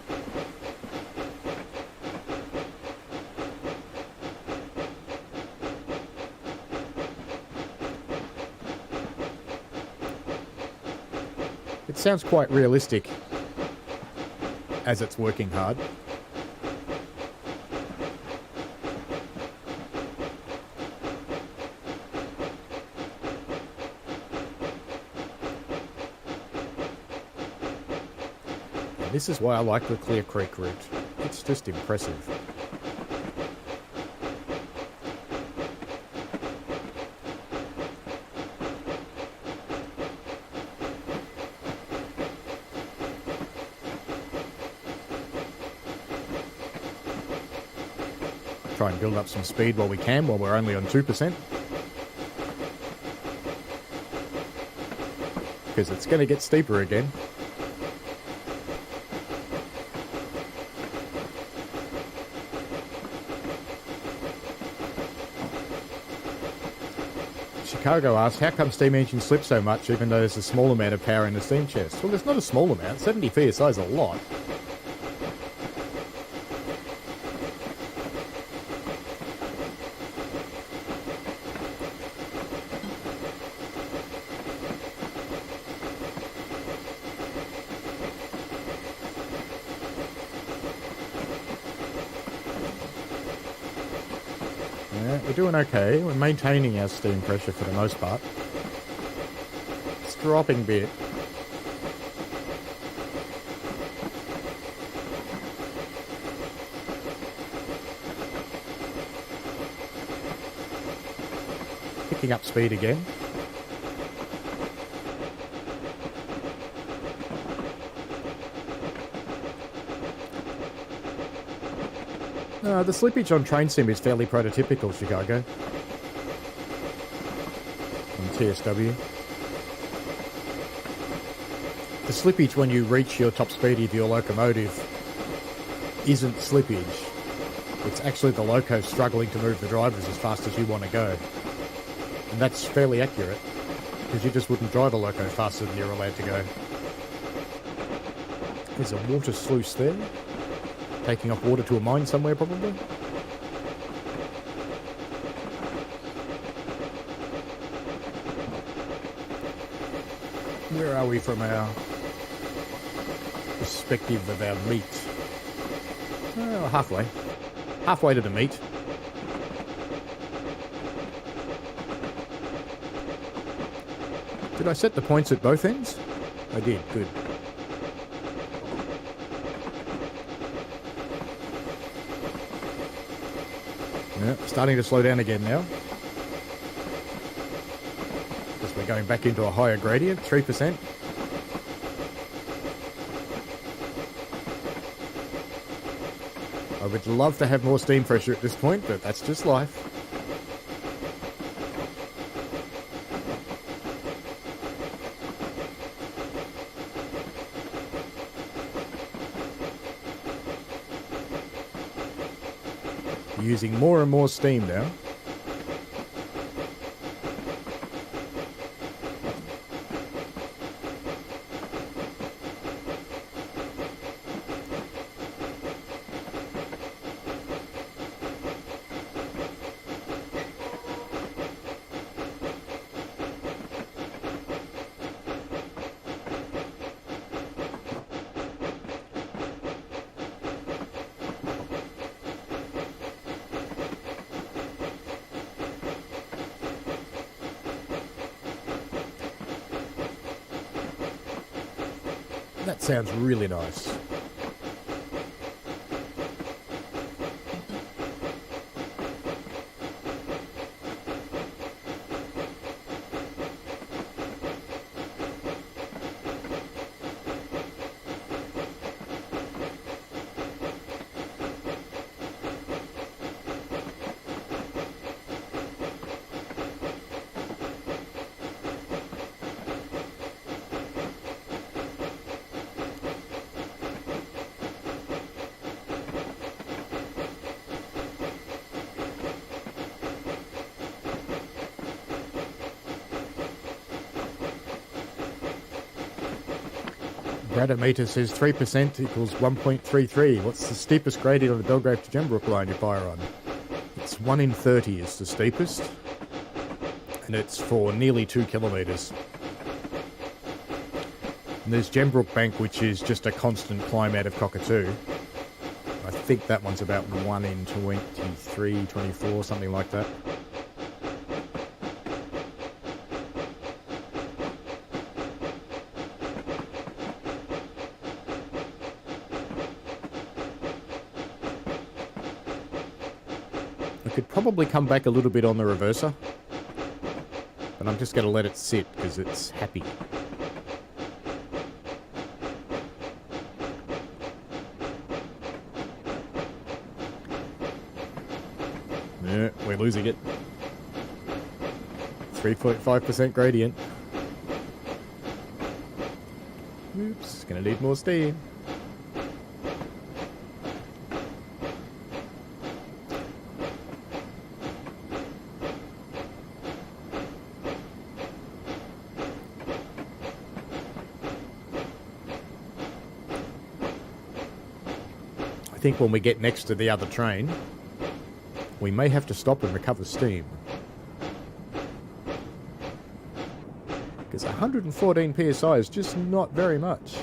It sounds quite realistic as it's working hard. And this is why I like the Clear Creek route. It's just impressive. Try and build up some speed while we can, while we're only on 2%. Because it's going to get steeper again. Chicago asks, how come steam engines slip so much even though there's a small amount of power in the steam chest? Well, there's not a small amount. 70 PSI is a lot. We're doing okay. We're maintaining our steam pressure for the most part. It's dropping a bit. Picking up speed again. The slippage on train sim is fairly prototypical, Chicago. On TSW. The slippage when you reach your top speed of your locomotive isn't slippage. It's actually the loco struggling to move the drivers as fast as you want to go. And that's fairly accurate, because you just wouldn't drive a loco faster than you're allowed to go. There's a water sluice there. Taking off water to a mine somewhere, probably. Where are we from our perspective of our meat? Oh, halfway. Halfway to the meat. Did I set the points at both ends? I did, good. Yeah, starting to slow down again now. Because we're going back into a higher gradient, 3%. I would love to have more steam pressure at this point, but that's just life. Using more and more steam now. That sounds really nice. Bradometer says 3% equals 1.33. What's the steepest gradient on the Belgrave to Gembrook line you fire on? It's 1 in 30 is the steepest. And it's for nearly 2 kilometres. And there's Gembrook Bank, which is just a constant climb out of Cockatoo. I think that one's about 1 in 23, 24, something like that. I could probably come back a little bit on the reverser, but I'm just going to let it sit because it's happy. Yeah, we're losing it. 3.5% gradient. Oops, going to need more steam. I think when we get next to the other train, we may have to stop and recover steam. Because 114 psi is just not very much.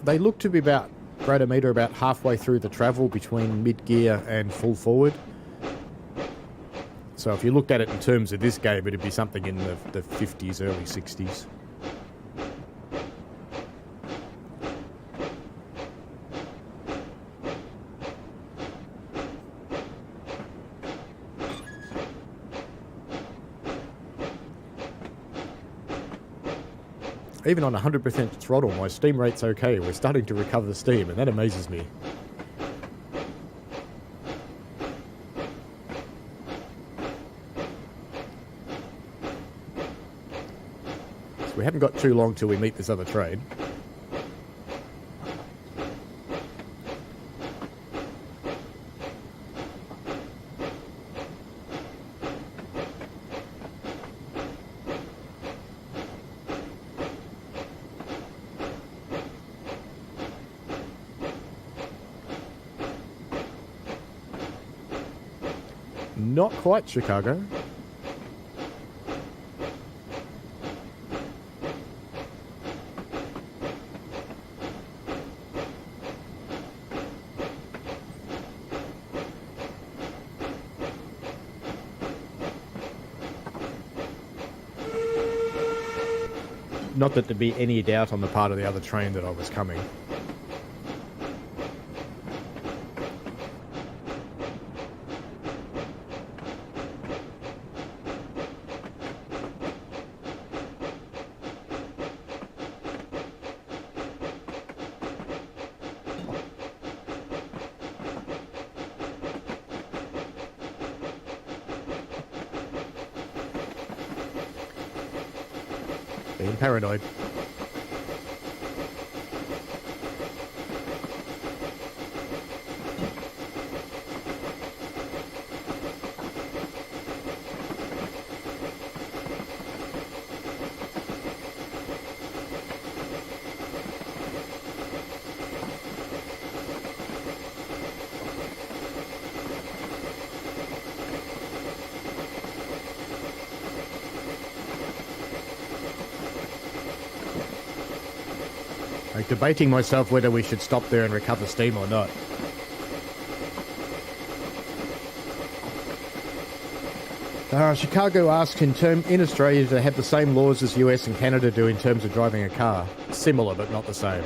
They look to be about gradometer about halfway through the travel between mid-gear and full forward. So if you looked at it in terms of this game, it'd be something in the 50s, early 60s. Even on 100% throttle, my steam rate's okay. We're starting to recover the steam, and that amazes me. So we haven't got too long till we meet this other train. Not quite Chicago. Not that there'd be any doubt on the part of the other train that I was coming. Being paranoid. Like debating myself whether we should stop there and recover steam or not. Chicago asks, in Australia, do they have the same laws as US and Canada do in terms of driving a car? Similar, but not the same.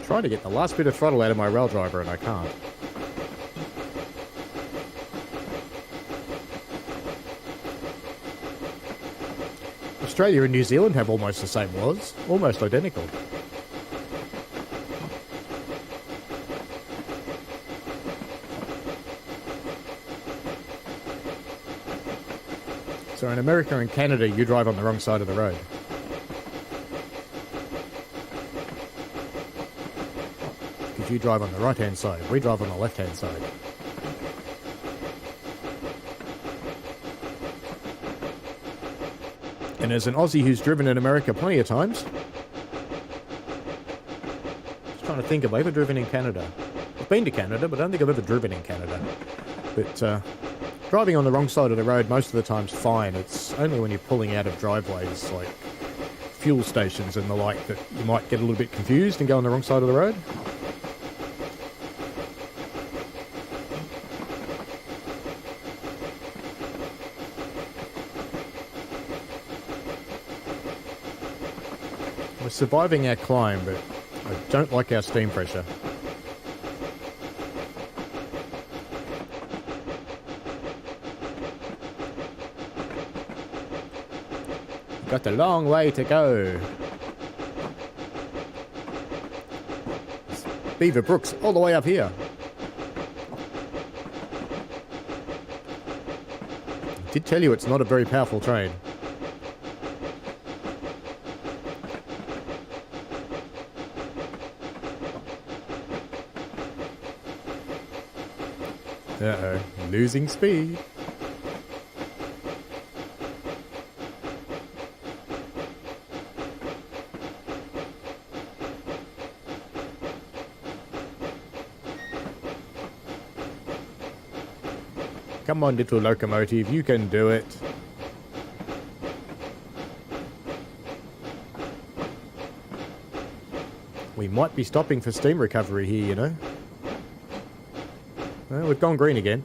Trying to get the last bit of throttle out of my rail driver and I can't. Australia and New Zealand have almost the same laws, almost identical. So in America and Canada, you drive on the wrong side of the road. You drive on the right-hand side. We drive on the left-hand side. And as an Aussie who's driven in America plenty of times, just trying to think, have I ever driven in Canada? I've been to Canada, but I don't think I've ever driven in Canada. But driving on the wrong side of the road most of the time's fine. It's only when you're pulling out of driveways like fuel stations and the like that you might get a little bit confused and go on the wrong side of the road. We're surviving our climb, but I don't like our steam pressure. Got a long way to go. Beaver Brooks all the way up here. I did tell you it's not a very powerful train. Uh-oh, losing speed. Come on, little locomotive, you can do it. We might be stopping for steam recovery here, you know. Well, we've gone green again.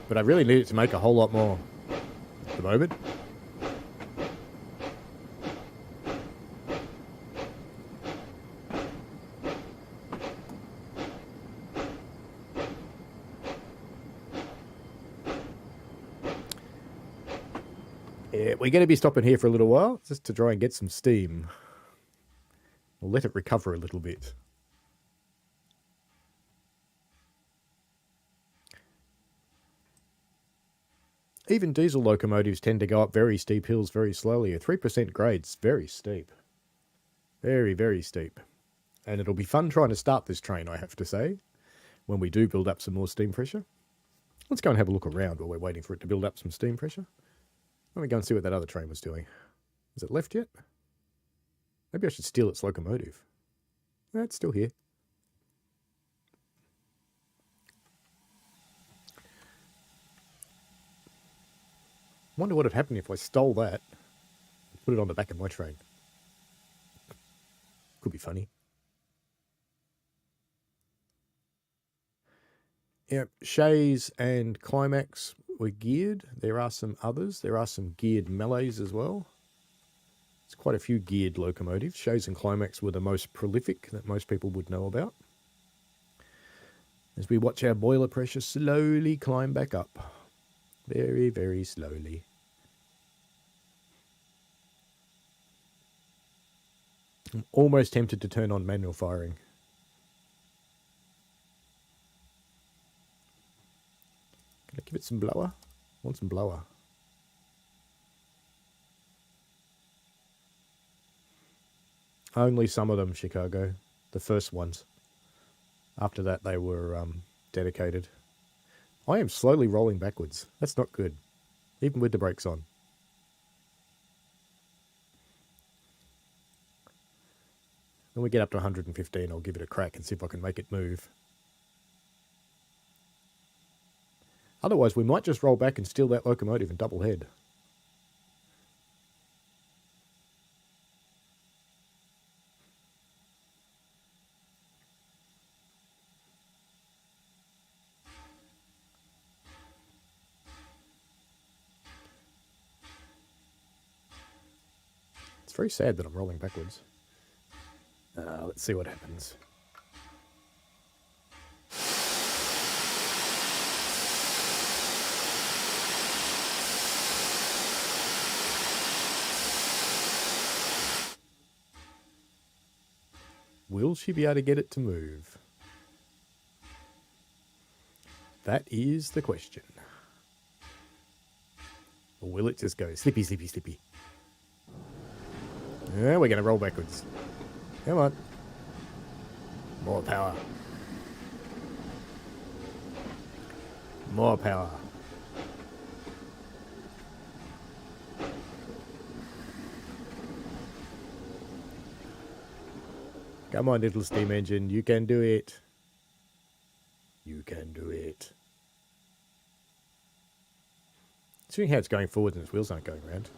But I really need it to make a whole lot more at the moment. Yeah, we're going to be stopping here for a little while, just to try and get some steam. We'll let it recover a little bit. Even diesel locomotives tend to go up very steep hills very slowly. A 3% grade's very steep. Very, very steep. And it'll be fun trying to start this train, I have to say, when we do build up some more steam pressure. Let's go and have a look around while we're waiting for it to build up some steam pressure. Let me go and see what that other train was doing. Is it left yet? Maybe I should steal its locomotive. No, it's still here. Wonder what would happen if I stole that and put it on the back of my train. Could be funny. Yep, Shays and Climax were geared. There are some others. There are some geared melees as well. There's quite a few geared locomotives. Shays and Climax were the most prolific that most people would know about. As we watch our boiler pressure slowly climb back up. Very, very slowly. I'm almost tempted to turn on manual firing. Can I give it some blower? I want some blower. Only some of them, Chicago. The first ones. After that, they were dedicated. I am slowly rolling backwards. That's not good. Even with the brakes on. When we get up to 115, I'll give it a crack and see if I can make it move. Otherwise, we might just roll back and steal that locomotive and double head. It's very sad that I'm rolling backwards. Let's see what happens. Will she be able to get it to move? That is the question. Or will it just go slippy, slippy, slippy? Yeah, we're going to roll backwards. Come on. More power. More power. Come on, little steam engine. You can do it. You can do it. Seeing how it's going forward and its wheels aren't going around.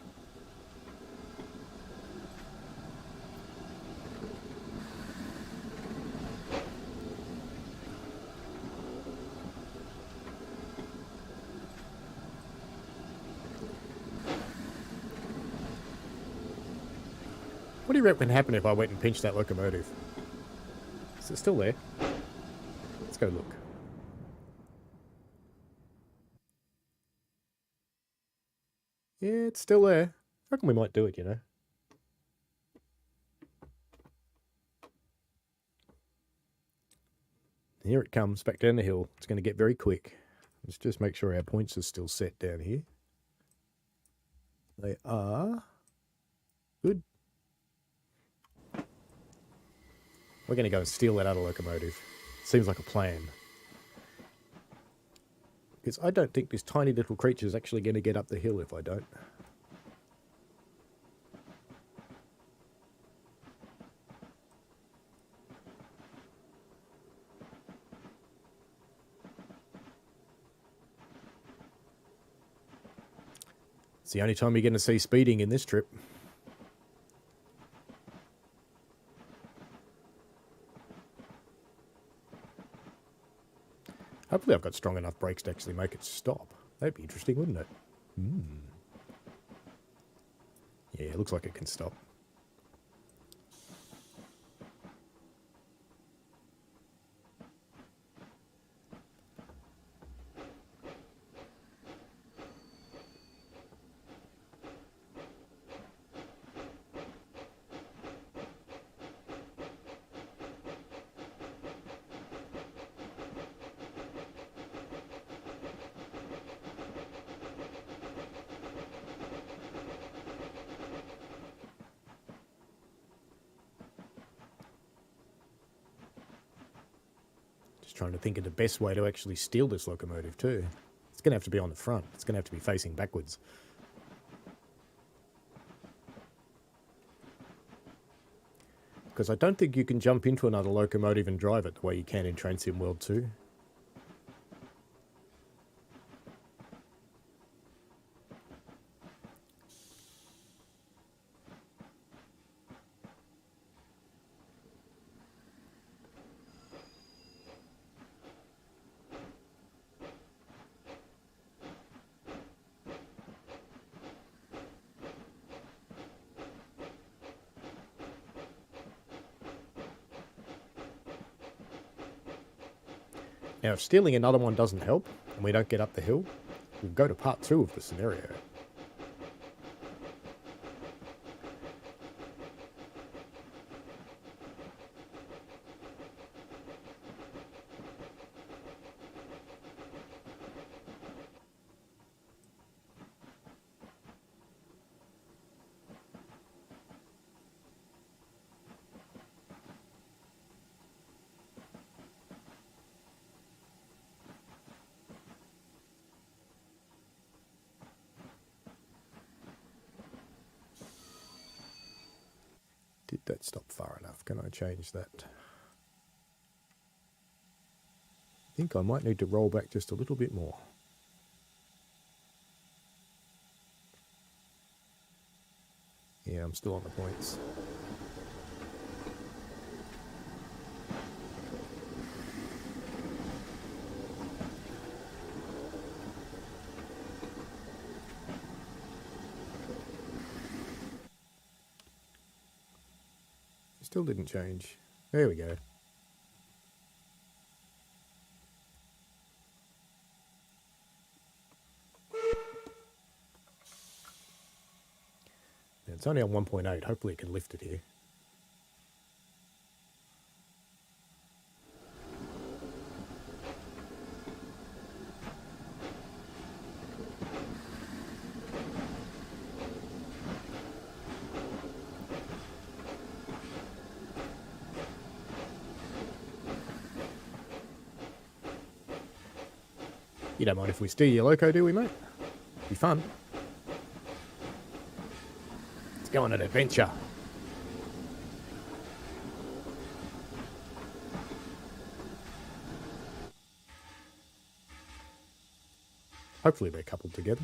What do you reckon would happen if I went and pinched that locomotive? Is it still there? Let's go look. Yeah, it's still there. I reckon we might do it, you know. Here it comes, back down the hill. It's going to get very quick. Let's just make sure our points are still set down here. They are. Good. We're going to go and steal that other locomotive. Seems like a plan. Because I don't think this tiny little creature is actually going to get up the hill if I don't. It's the only time you're going to see speeding in this trip. Hopefully I've got strong enough brakes to actually make it stop. That'd be interesting, wouldn't it? Yeah, it looks like it can stop. Trying to think of the best way to actually steal this locomotive too. It's going to have to be on the front. It's going to have to be facing backwards. Because I don't think you can jump into another locomotive and drive it the way you can in Train Sim World 2. Now, if stealing another one doesn't help, and we don't get up the hill, we'll go to part 2 of the scenario. Did that stop far enough? Can I change that? I think I might need to roll back just a little bit more. Yeah, I'm still on the points. Still didn't change. There we go. It's only on 1.8. Hopefully it can lift it here. You don't mind if we steal your loco, do we, mate? Be fun. Let's go on an adventure. Hopefully they're coupled together.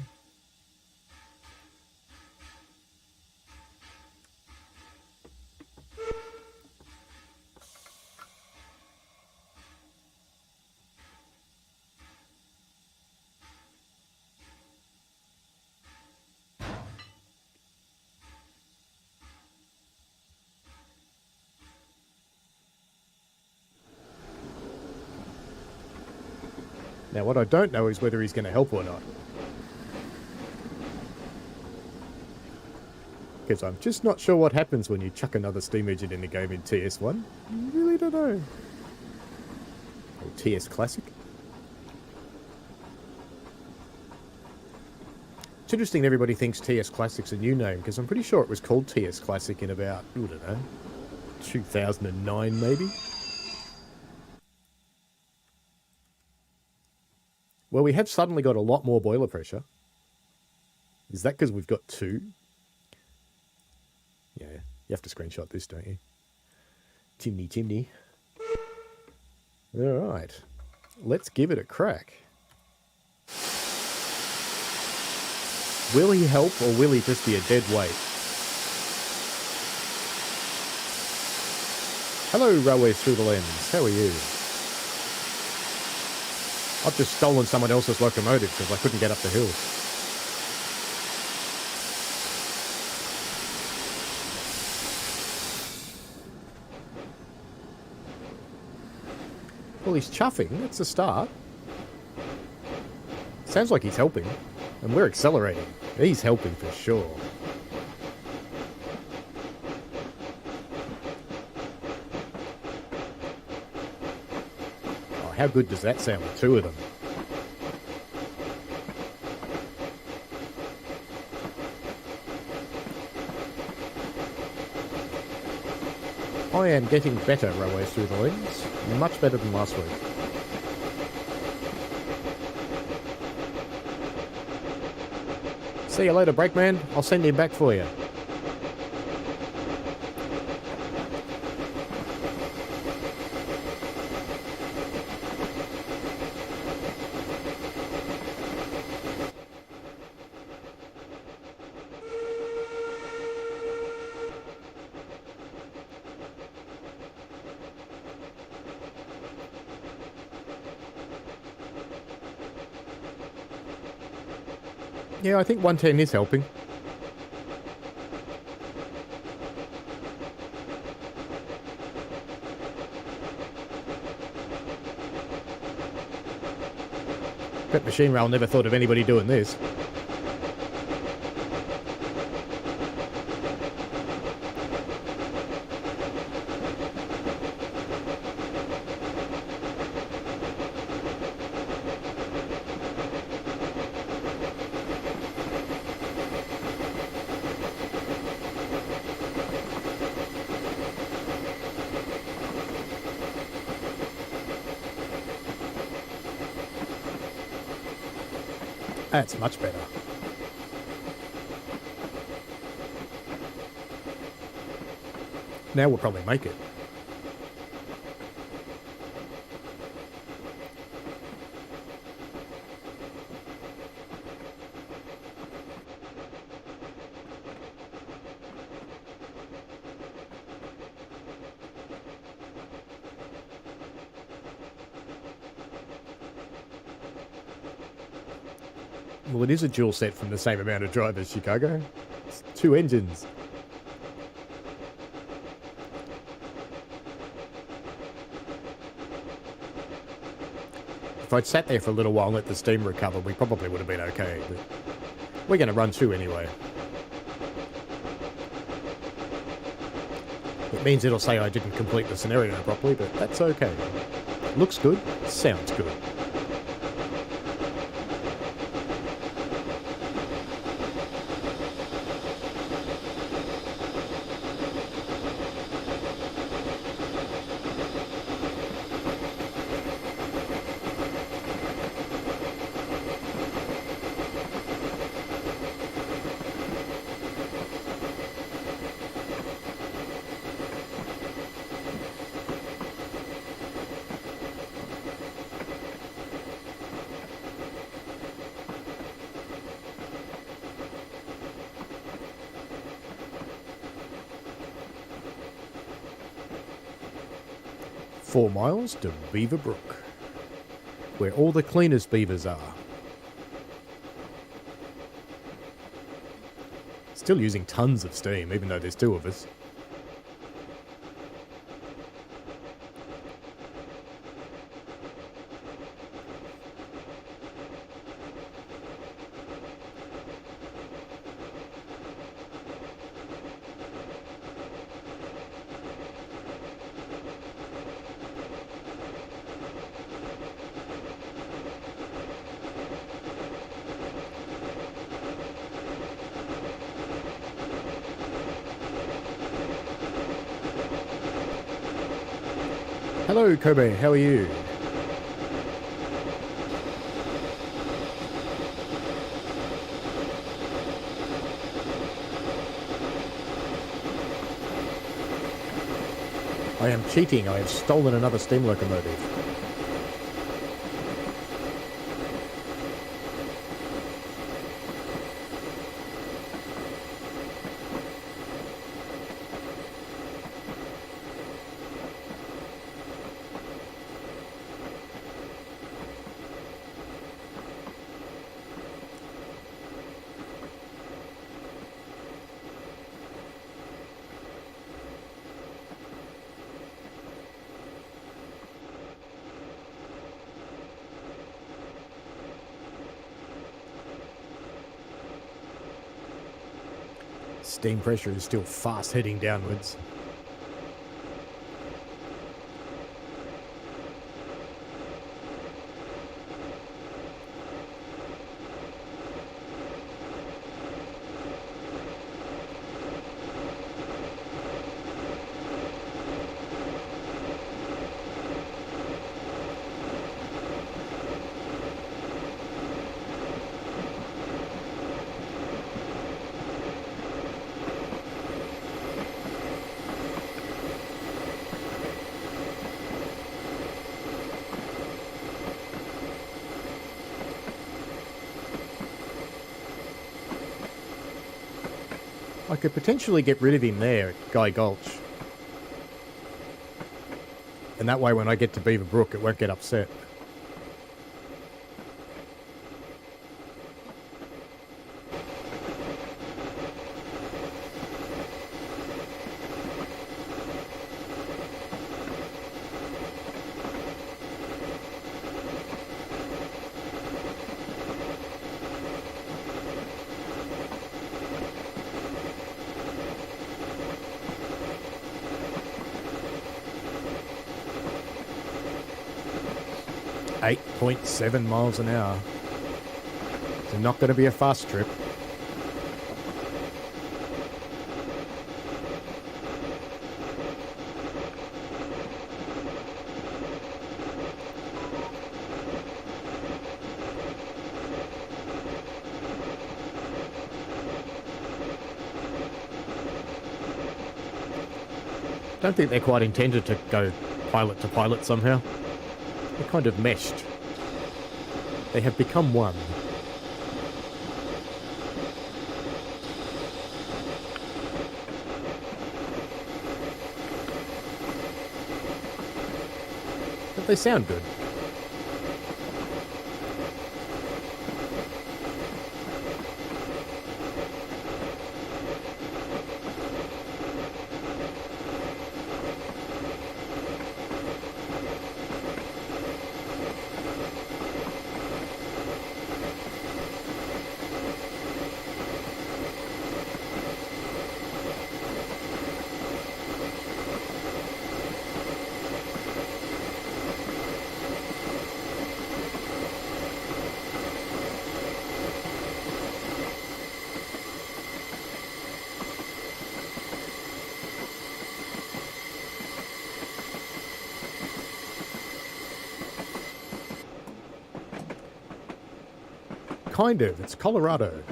Now, what I don't know is whether he's going to help or not. Because I'm just not sure what happens when you chuck another steam engine in the game in TS1. I really don't know. Or TSClassic. It's interesting everybody thinks TSClassic's a new name, because I'm pretty sure it was called TSClassic in about, I don't know, 2009 maybe? Well, we have suddenly got a lot more boiler pressure. Is that because we've got 2? Yeah, you have to screenshot this, don't you? Chimney, chimney. Alright, let's give it a crack. Will he help, or will he just be a dead weight? Hello, Railways Through the Lens. How are you? I've just stolen someone else's locomotive because I couldn't get up the hill. Well, he's chuffing. That's a start. Sounds like he's helping. And we're accelerating. He's helping for sure. How good does that sound with 2 of them? I am getting better, Railways Through the Lens. Much better than last week. See you later, Brakeman. I'll send him back for you. Yeah, I think 110 is helping. Bet Machine Rail never thought of anybody doing this. That's much better. Now we'll probably make it. Well, it is a dual set from the same amount of drivers, Chicago. It's 2 engines. If I'd sat there for a little while and let the steam recover, we probably would have been okay. But we're going to run 2 anyway. It means it'll say I didn't complete the scenario properly, but that's okay. Looks good, sounds good. Four miles to Beaver Brook, where all the cleanest beavers are. Still using tons of steam, even though there's 2 of us. Hello, Kobe. How are you? I am cheating. I have stolen another steam locomotive. Steam pressure is still fast heading downwards. I could potentially get rid of him there at Guy Gulch. And that way when I get to Beaver Brook, it won't get upset. 8.7 miles an hour. So not going to be a fast trip. Don't think they're quite intended to go pilot to pilot somehow. They're kind of meshed. They have become one. But they sound good. Kind of. It's Colorado.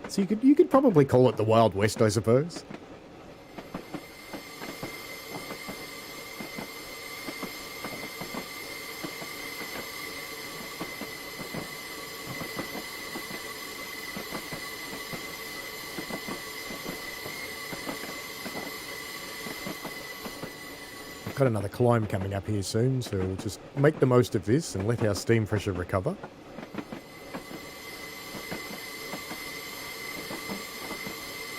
So you could probably call it the Wild West, I suppose. Got another climb coming up here soon, so we'll just make the most of this and let our steam pressure recover.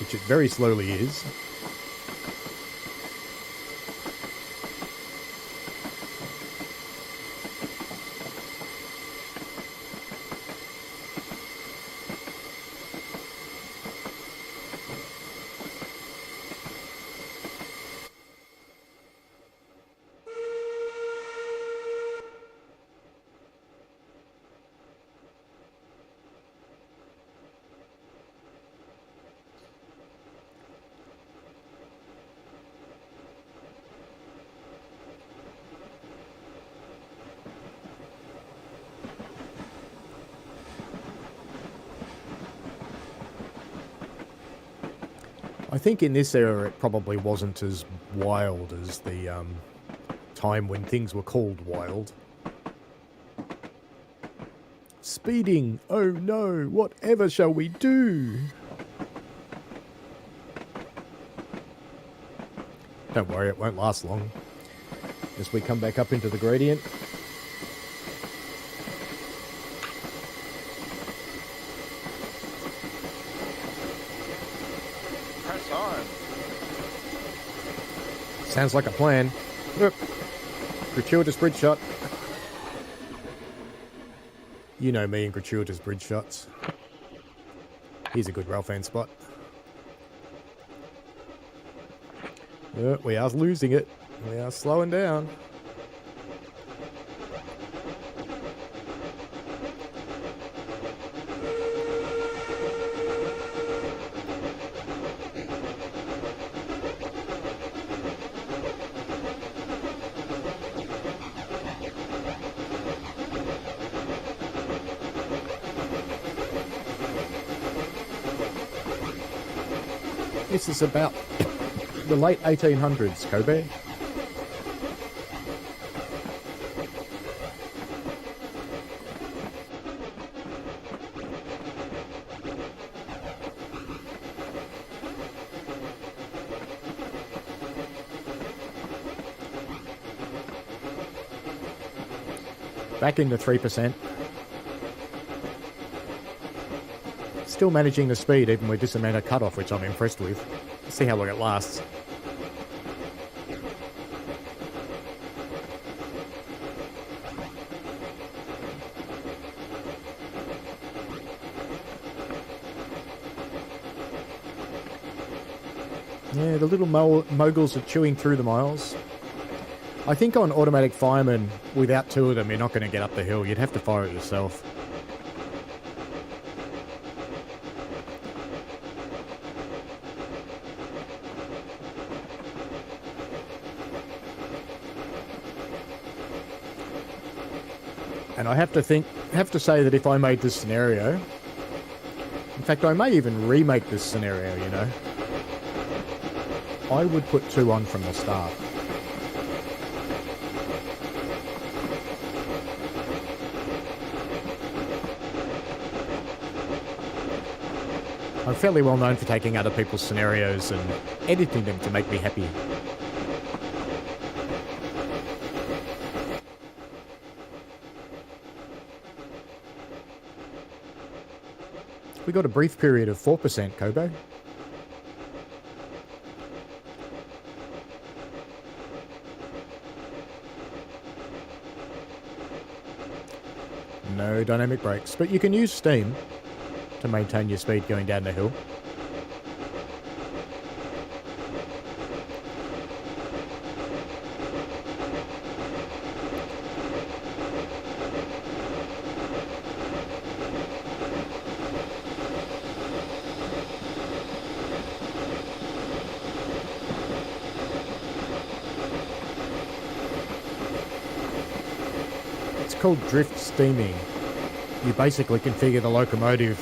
Which it very slowly is. I think in this era it probably wasn't as wild as the time when things were called wild. Speeding! Oh no! Whatever shall we do? Don't worry, it won't last long. As we come back up into the gradient. Press on. Sounds like a plan. Look. Gratuitous bridge shot. You know me and gratuitous bridge shots. Here's a good rail fan spot. We are losing it. We are slowing down. This is about the late 1800s, Kobe. Back into 3%. Still managing the speed even with this amount of cutoff, which I'm impressed with. Let's see how long it lasts. Yeah, the little moguls are chewing through the miles. I think on automatic fireman, without two of them, you're not going to get up the hill. You'd have to fire it yourself. And I have to say that if I made this scenario, in fact, I may even remake this scenario, you know, I would put two on from the start. I'm fairly well known for taking other people's scenarios and editing them to make me happy. We got a brief period of 4%, Kobo. No dynamic brakes, but you can use steam to maintain your speed going down the hill. It's called drift steaming. You basically configure the locomotive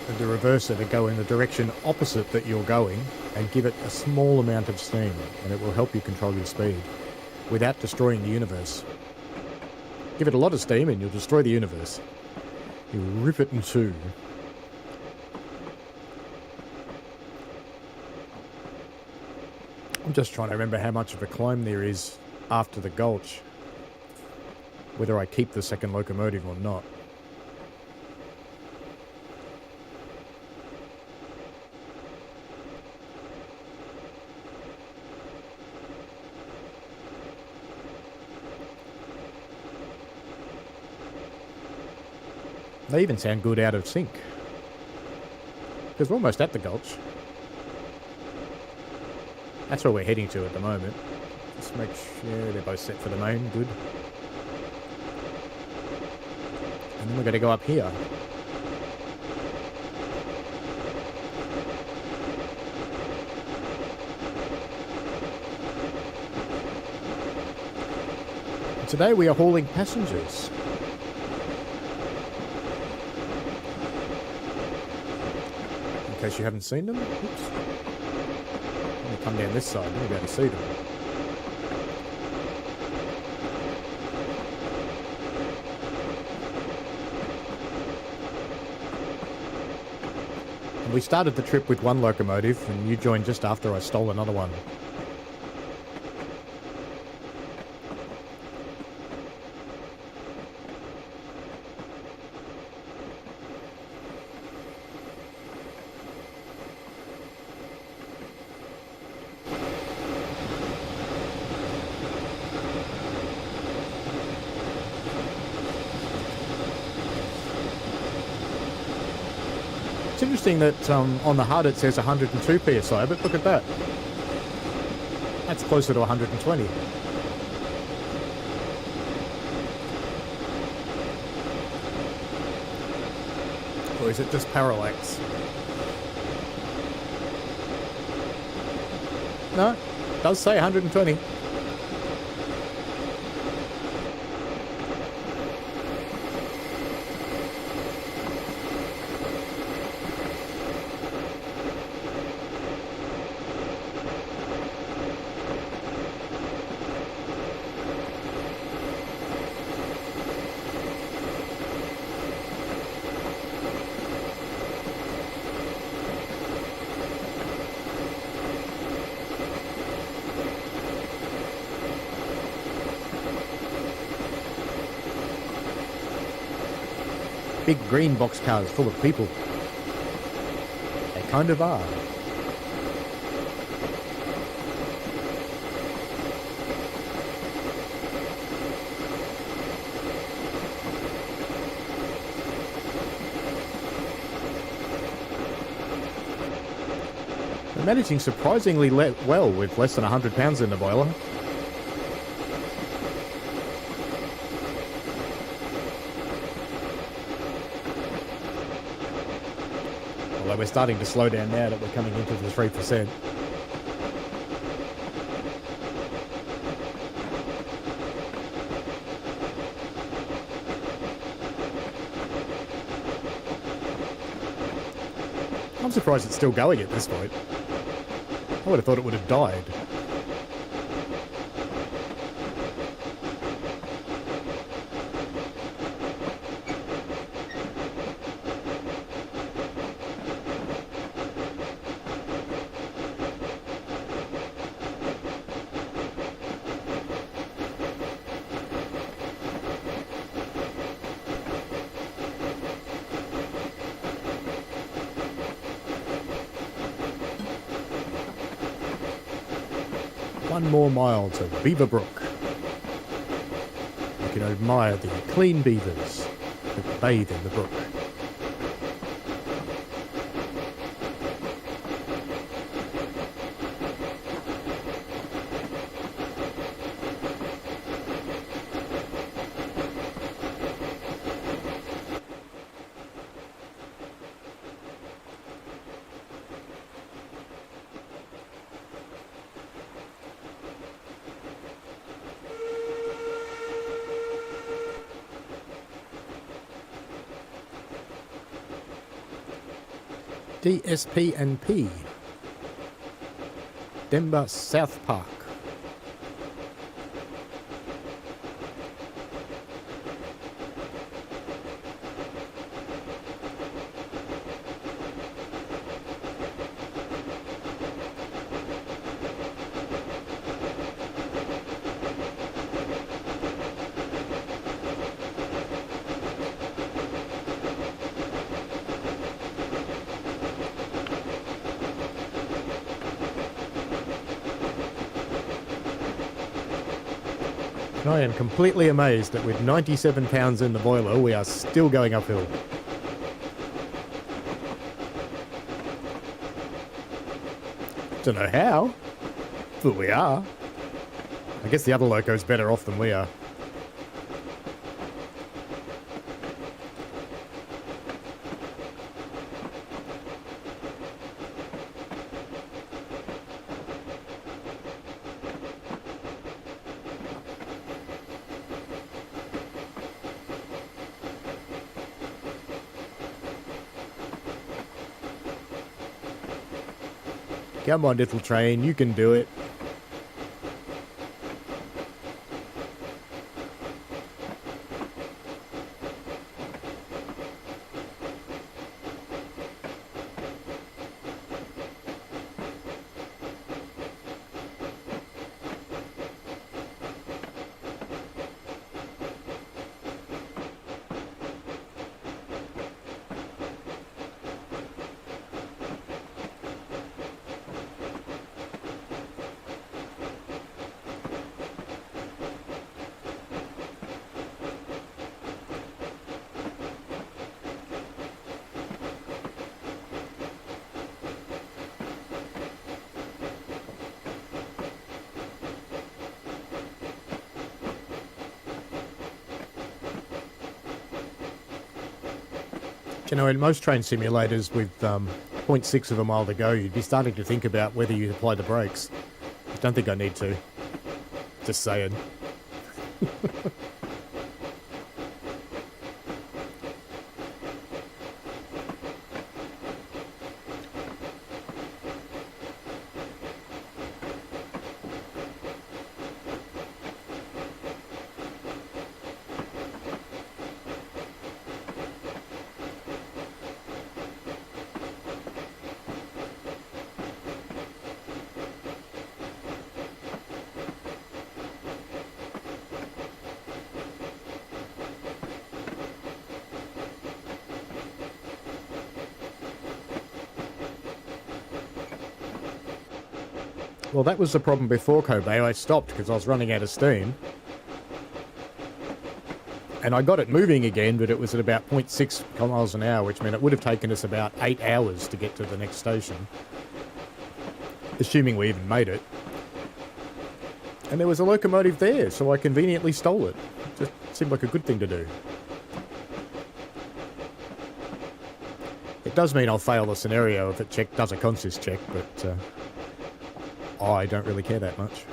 and the reverser to go in the direction opposite that you're going and give it a small amount of steam, and it will help you control your speed without destroying the universe. Give it a lot of steam and you'll destroy the universe. You rip it in two. I'm just trying to remember how much of a climb there is after the gulch, whether I keep the second locomotive or not. They even sound good out of sync, because we're almost at the gulch. That's where we're heading to at the moment. Just make sure they're both set for the main. Good. And then we're going to go up here. Today we are hauling passengers. In case you haven't seen them. Oops. Let me come down this side, then you'll be able to see them. And we started the trip with one locomotive, and you joined just after I stole another one. It's interesting that on the HUD it says 102 psi, but look at that. That's closer to 120. Or is it just parallax? No, it does say 120. Big green boxcars full of people. They kind of are. managing surprisingly well with less than 100 pounds in the boiler. Although we're starting to slow down now that we're coming into the 3%. I'm surprised it's still going at this point. I would have thought it would have died. One more mile to Beaver Brook. You can admire the clean beavers that bathe in the brook. DSP&P Denver South Park. And I am completely amazed that with 97 pounds in the boiler, we are still going uphill. Don't know how, but we are. I guess the other loco's better off than we are. Come on, little train, you can do it. You know, in most train simulators with 0.6 of a mile to go, you'd be starting to think about whether you apply the brakes. I don't think I need to. Just saying. Well, that was the problem before Kobe. I stopped because I was running out of steam. And I got it moving again, but it was at about 0.6 miles an hour, which meant it would have taken us about 8 hours to get to the next station. assuming we even made it. And there was a locomotive there, so I conveniently stole it. Just seemed like a good thing to do. It does mean I'll fail the scenario if it does a consist check, but I don't really care that much.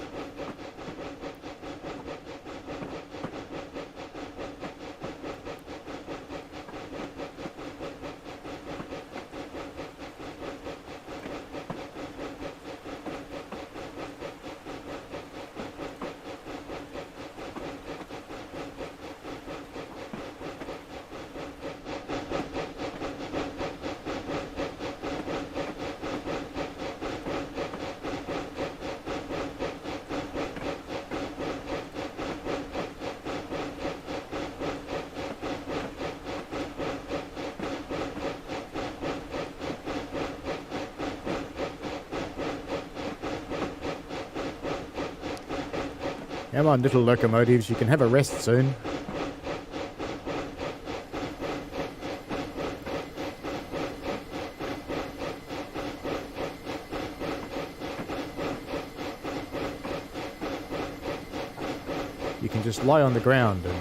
Come on, little locomotives, you can have a rest soon. You can just lie on the ground and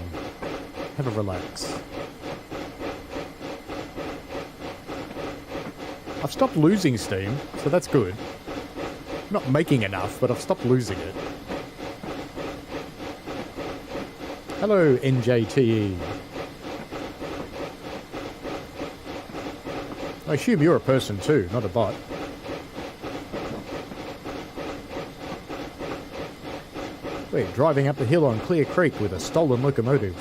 have a relax. I've stopped losing steam, so that's good. I'm not making enough, but I've stopped losing it. Hello, NJTE. I assume you're a person too, not a bot. We're driving up the hill on Clear Creek with a stolen locomotive.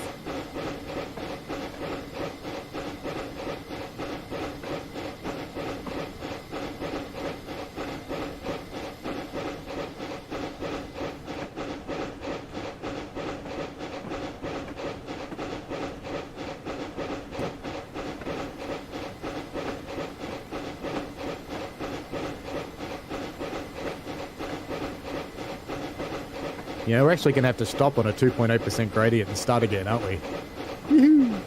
Yeah, we're actually going to have to stop on a 2.8% gradient and start again, aren't we? Woohoo!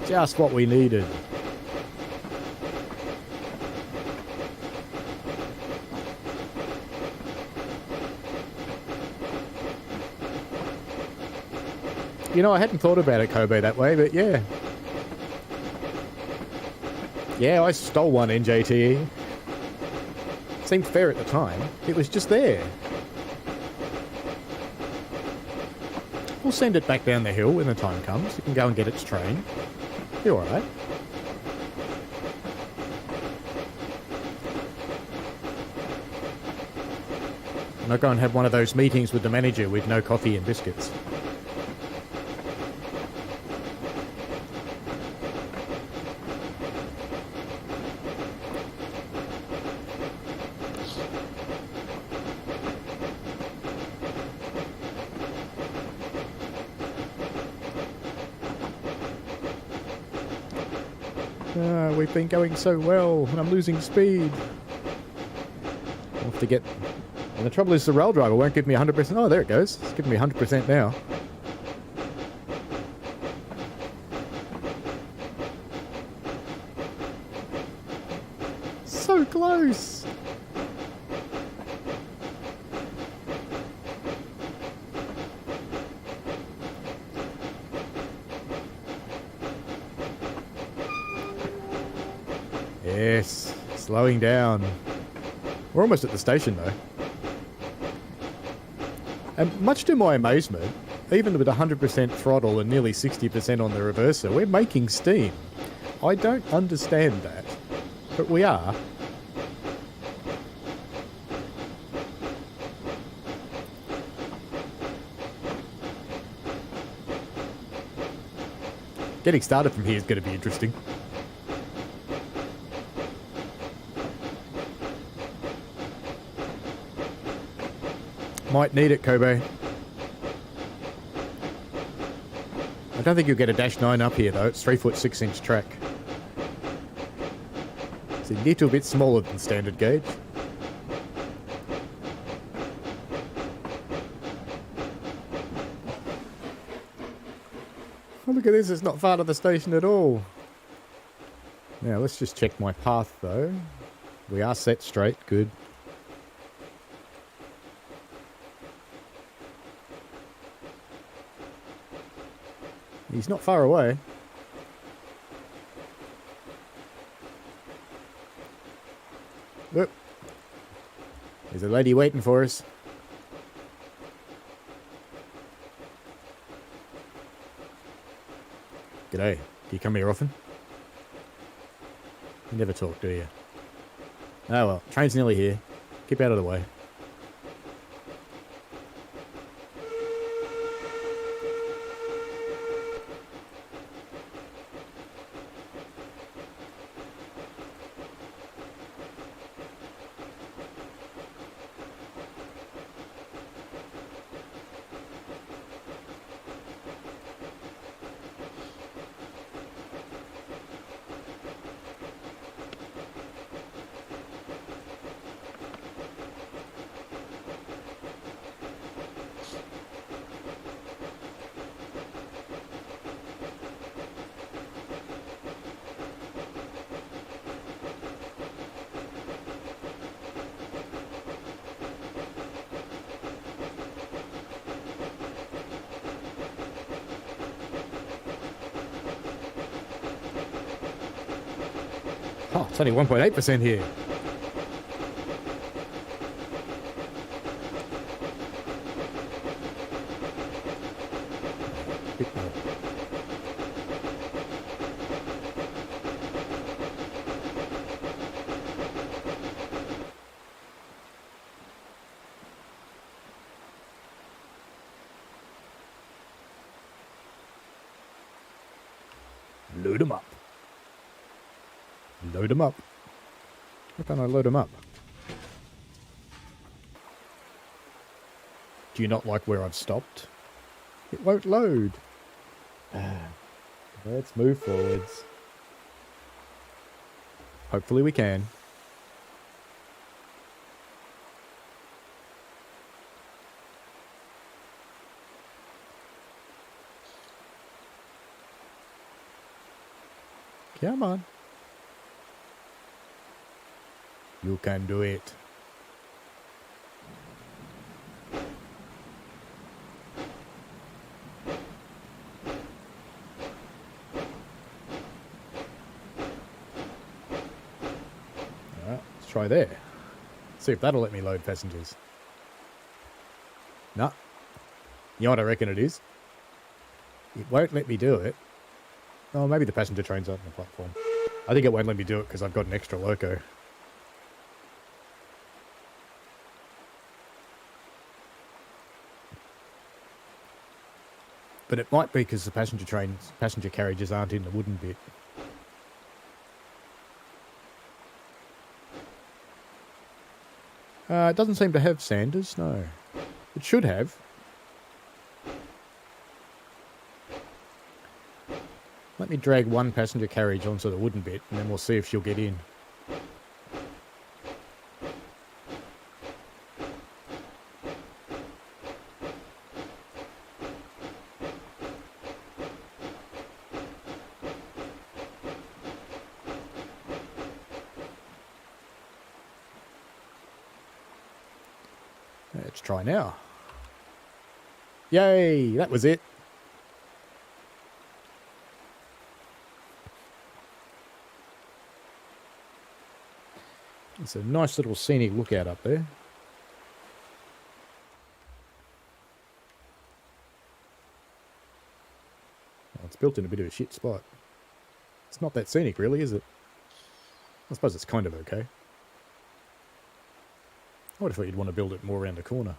Just what we needed. You know, I hadn't thought about it, Kobe, that way, but yeah. Yeah, I stole one, NJTE. Seemed fair at the time. It was just there. We'll send it back down the hill when the time comes. It can go and get its train. Be alright. And I'll go and have one of those meetings with the manager with no coffee and biscuits. We've been going so well, and I'm losing speed. I'll have to get... And the trouble is the rail driver won't give me 100%. Oh, there it goes. It's giving me 100% now. So close! Yes, slowing down. We're almost at the station though. And much to my amazement, even with 100% throttle and nearly 60% on the reverser, we're making steam. I don't understand that, but we are. Getting started from here is going to be interesting. Might need it, Kobe. I don't think you'll get a -9 up here, though. It's 3-foot 6-inch track. It's a little bit smaller than standard gauge. Oh, look at this. It's not far to the station at all. Now let's just check my path though. We are set straight, good. He's not far away. Look. There's a lady waiting for us. G'day. Do you come here often? You never talk, do you? Oh well, train's nearly here. Keep out of the way. Oh, it's only 1.8% here. Bit more. Load them up. Load them up. Why can't I load them up? Do you not like where I've stopped? It won't load. Let's move forwards. Hopefully we can. Come on. You can do it. Alright, let's try there. See if that'll let me load passengers. Nah. You know what I reckon it is? It won't let me do it. Oh, maybe the passenger train's up on the platform. I think it won't let me do it because I've got an extra loco. But it might be because the passenger carriages aren't in the wooden bit. It doesn't seem to have Sanders, no. It should have. Let me drag one passenger carriage onto the wooden bit and then we'll see if she'll get in. Let's try now. Yay, that was it. It's a nice little scenic lookout up there. Oh, it's built in a bit of a shit spot. It's not that scenic really, is it? I suppose it's kind of okay. I would have thought you'd want to build it more around the corner.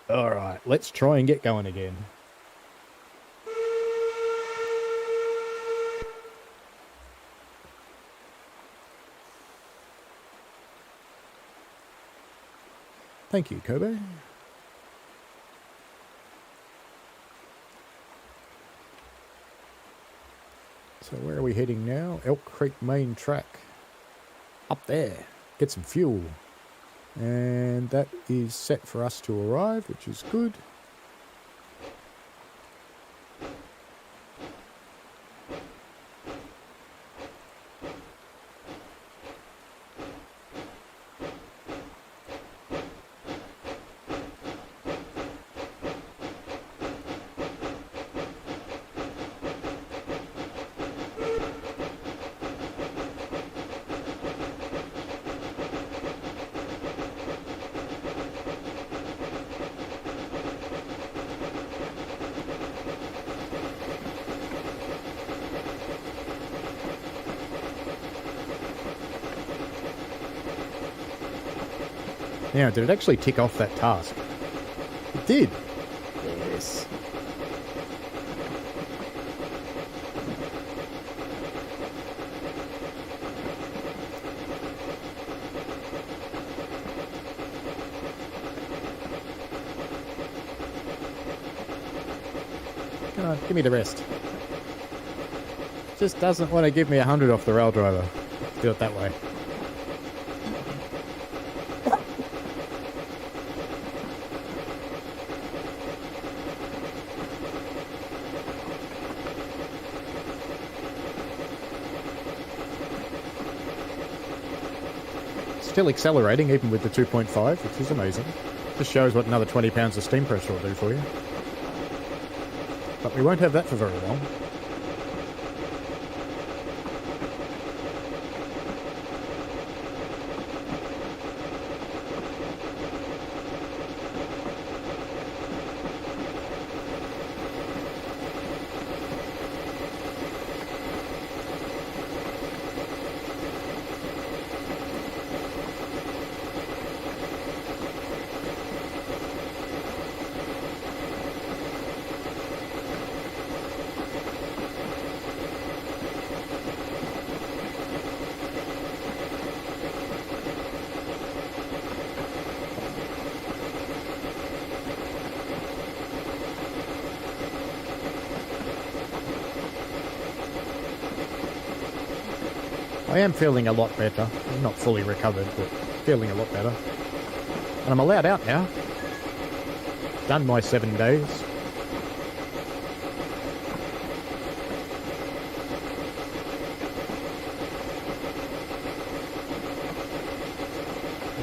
Alright, let's try and get going again. Thank you, Kobe. So where are we heading now? Elk Creek main track. Up there. Get some fuel. And that is set for us to arrive, which is good. Now, did it actually tick off that task? It did. Yes. Come on, give me the rest. Just doesn't want to give me 100 off the rail driver. Do it that way. Still accelerating even with the 2.5, which is amazing. Just shows what another 20 pounds of steam pressure will do for you. But we won't have that for very long. I am feeling a lot better. I'm not fully recovered, but feeling a lot better. And I'm allowed out now. Done my 7 days.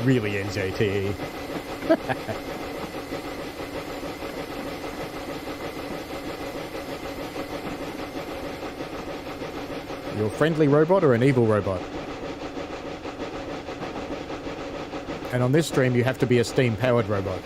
Really NJTE. You're a friendly robot or an evil robot? And on this stream, you have to be a steam-powered robot.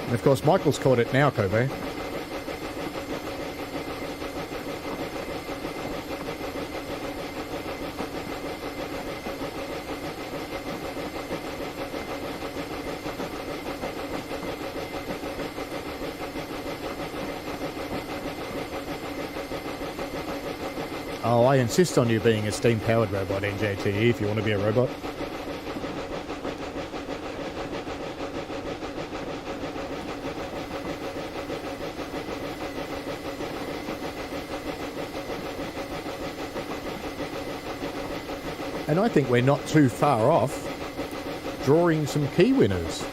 And of course, Michael's caught it now, Kobe. Oh, I insist on you being a steam-powered robot, NJTE, if you want to be a robot. And I think we're not too far off drawing some key winners.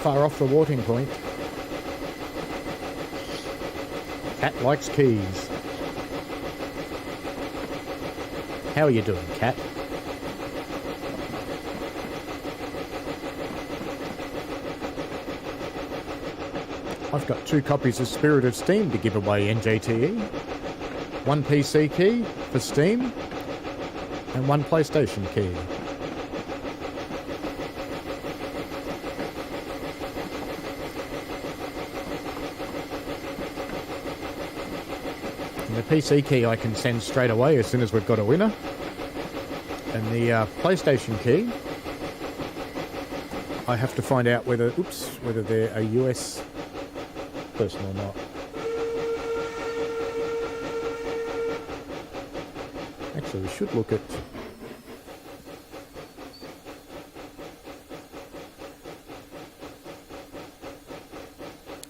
Far off the watering point. Cat likes keys. How are you doing, Cat? I've got 2 copies of Spirit of Steam to give away, NJTE. 1 PC key for Steam and 1 PlayStation key. The PC key I can send straight away as soon as we've got a winner. And the PlayStation key, I have to find out whether they're a US person or not. Actually, we should look at...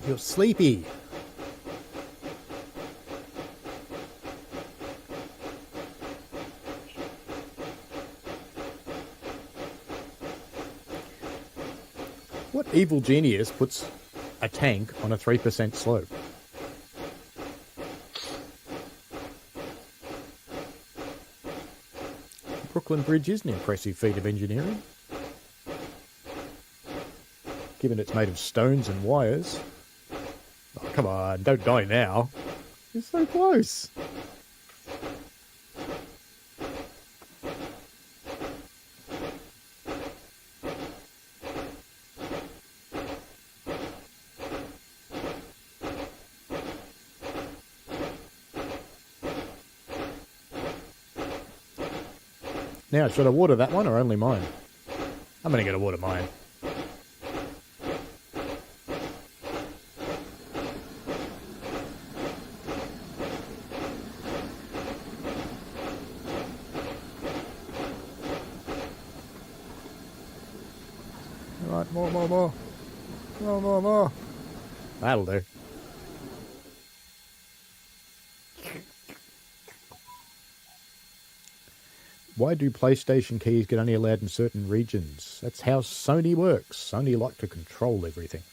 You're sleepy. evil genius puts a tank on a 3% slope. Brooklyn Bridge is an impressive feat of engineering, given it's made of stones and wires. Oh, come on, don't die now. You're so close. Now, should I water that one or only mine? I'm going to get a water mine. Alright, more. More. That'll do. Why do PlayStation keys get only allowed in certain regions? That's how Sony works. Sony like to control everything.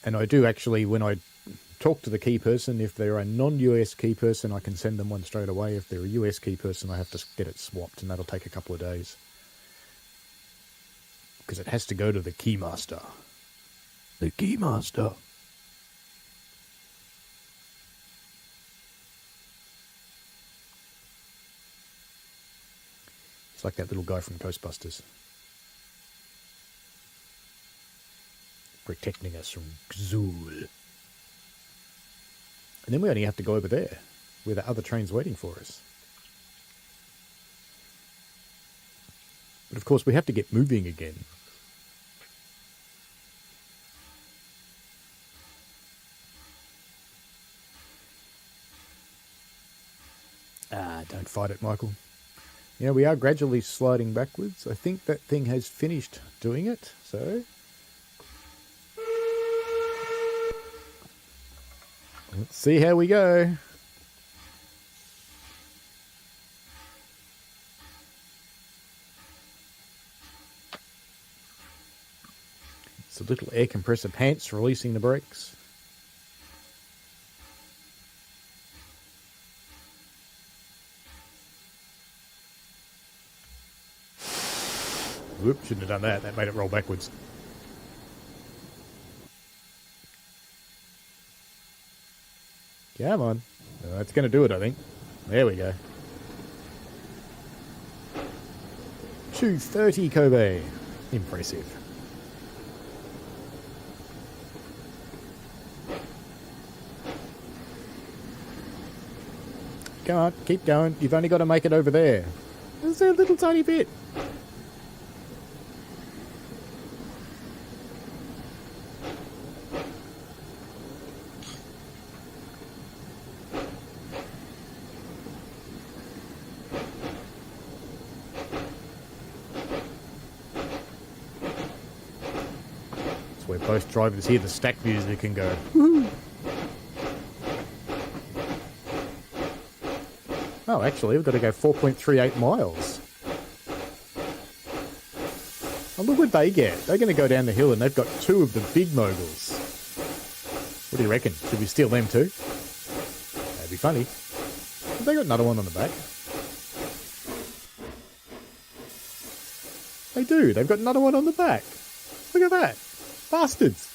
And I do actually, when I talk to the key person, if they're a non-US key person, I can send them one straight away. If they're a US key person, I have to get it swapped, and that'll take a couple of days. Because it has to go to the keymaster. The keymaster. It's like that little guy from Ghostbusters. Protecting us from Gzool. And then we only have to go over there, where the other train's waiting for us. But of course we have to get moving again. Ah, don't fight it, Michael. Yeah, we are gradually sliding backwards. I think that thing has finished doing it, so... let's see how we go. It's a little air compressor pants releasing the brakes. Whoop, shouldn't have done that. That made it roll backwards. Come on. That's going to do it, I think. There we go. 230 Kobe. Impressive. Come on, keep going. You've only got to make it over there. Just a little tiny bit. Where both drivers hear the stack music and go, woohoo! Oh, actually, we've got to go 4.38 miles. Oh, look what they get. They're going to go down the hill and they've got two of the big moguls. What do you reckon? Should we steal them too? That'd be funny. Have they got another one on the back? They do. They've got another one on the back. Look at that. Bastards.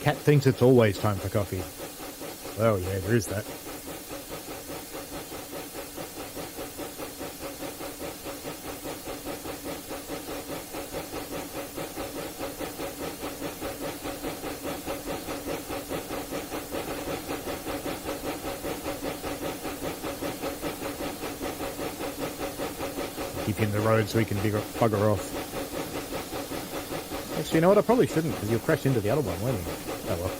Cat thinks it's always time for coffee. Well, yeah, there is that. keep you in the road so he can bugger off. Actually, you know what? I probably shouldn't, because you'll crash into the other one, won't you? Oh well.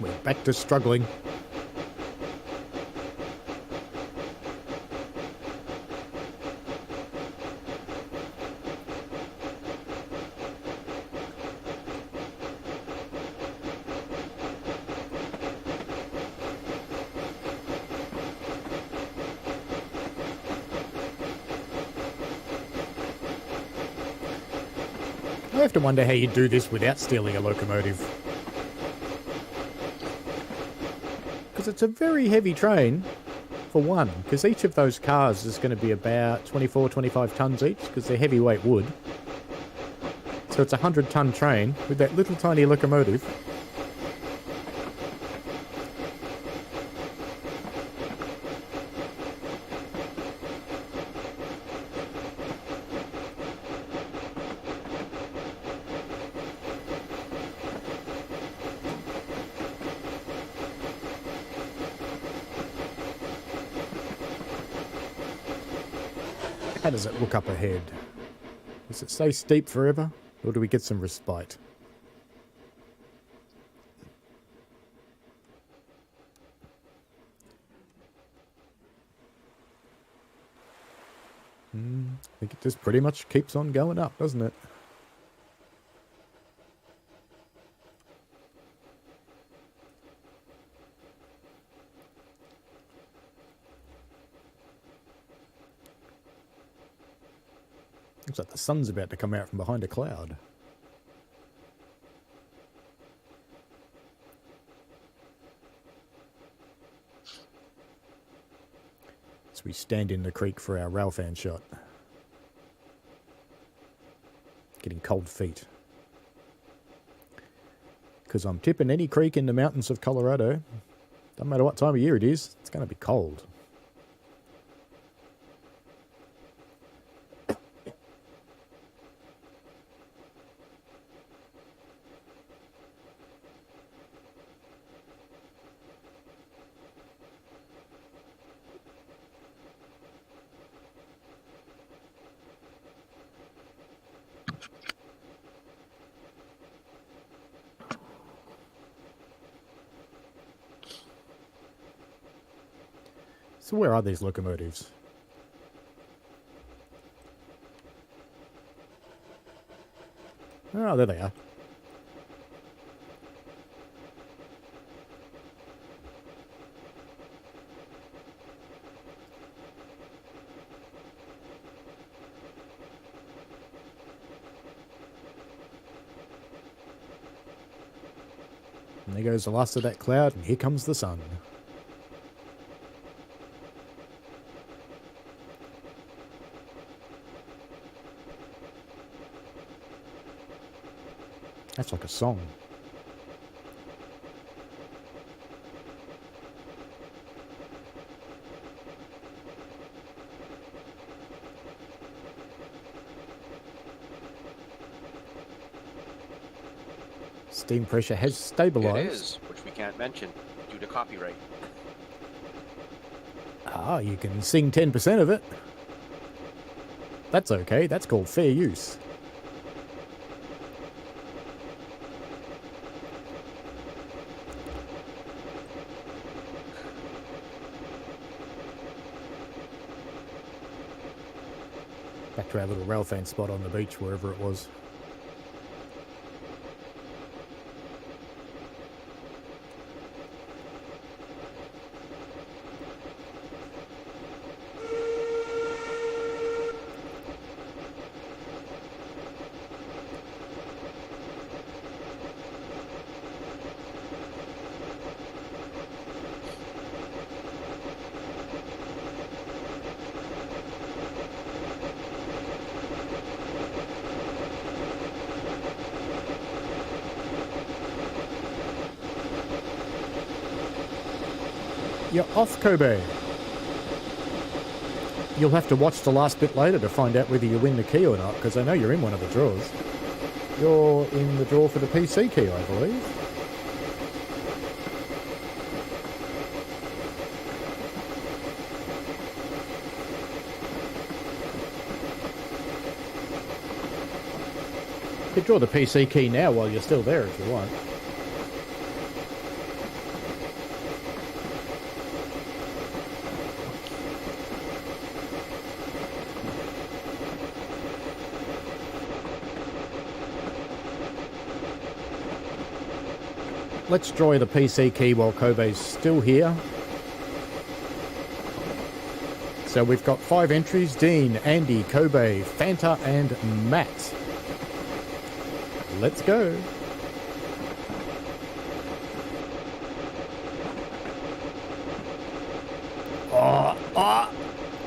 We're back to struggling. I have to wonder how you do this without stealing a locomotive. Because it's a very heavy train, for one, because each of those cars is going to be about 24, 25 tonnes each, because they're heavyweight wood. So it's a 100-ton train with that little tiny locomotive. How does it look up ahead? Does it stay steep forever, or do we get some respite? I think it just pretty much keeps on going up, doesn't it? Looks like the sun's about to come out from behind a cloud. As we stand in the creek for our railfan shot. Getting cold feet. Because I'm tipping any creek in the mountains of Colorado. Doesn't matter what time of year it is, it's going to be cold. So where are these locomotives? Oh, there they are. And there goes the last of that cloud, and here comes the sun. That's like a song. Steam pressure has stabilized. It is, which we can't mention due to copyright. Ah, you can sing 10% of it. That's okay, that's called fair use. Back to our little rail fan spot on the beach, wherever it was. You're off, Kobe. You'll have to watch the last bit later to find out whether you win the key or not, because I know you're in one of the draws. You're in the draw for the PC key, I believe. You could draw the PC key now while you're still there if you want. Let's draw the PC key while Kobe's still here. So we've got 5 entries: Dean, Andy, Kobe, Fanta, and Matt. Let's go.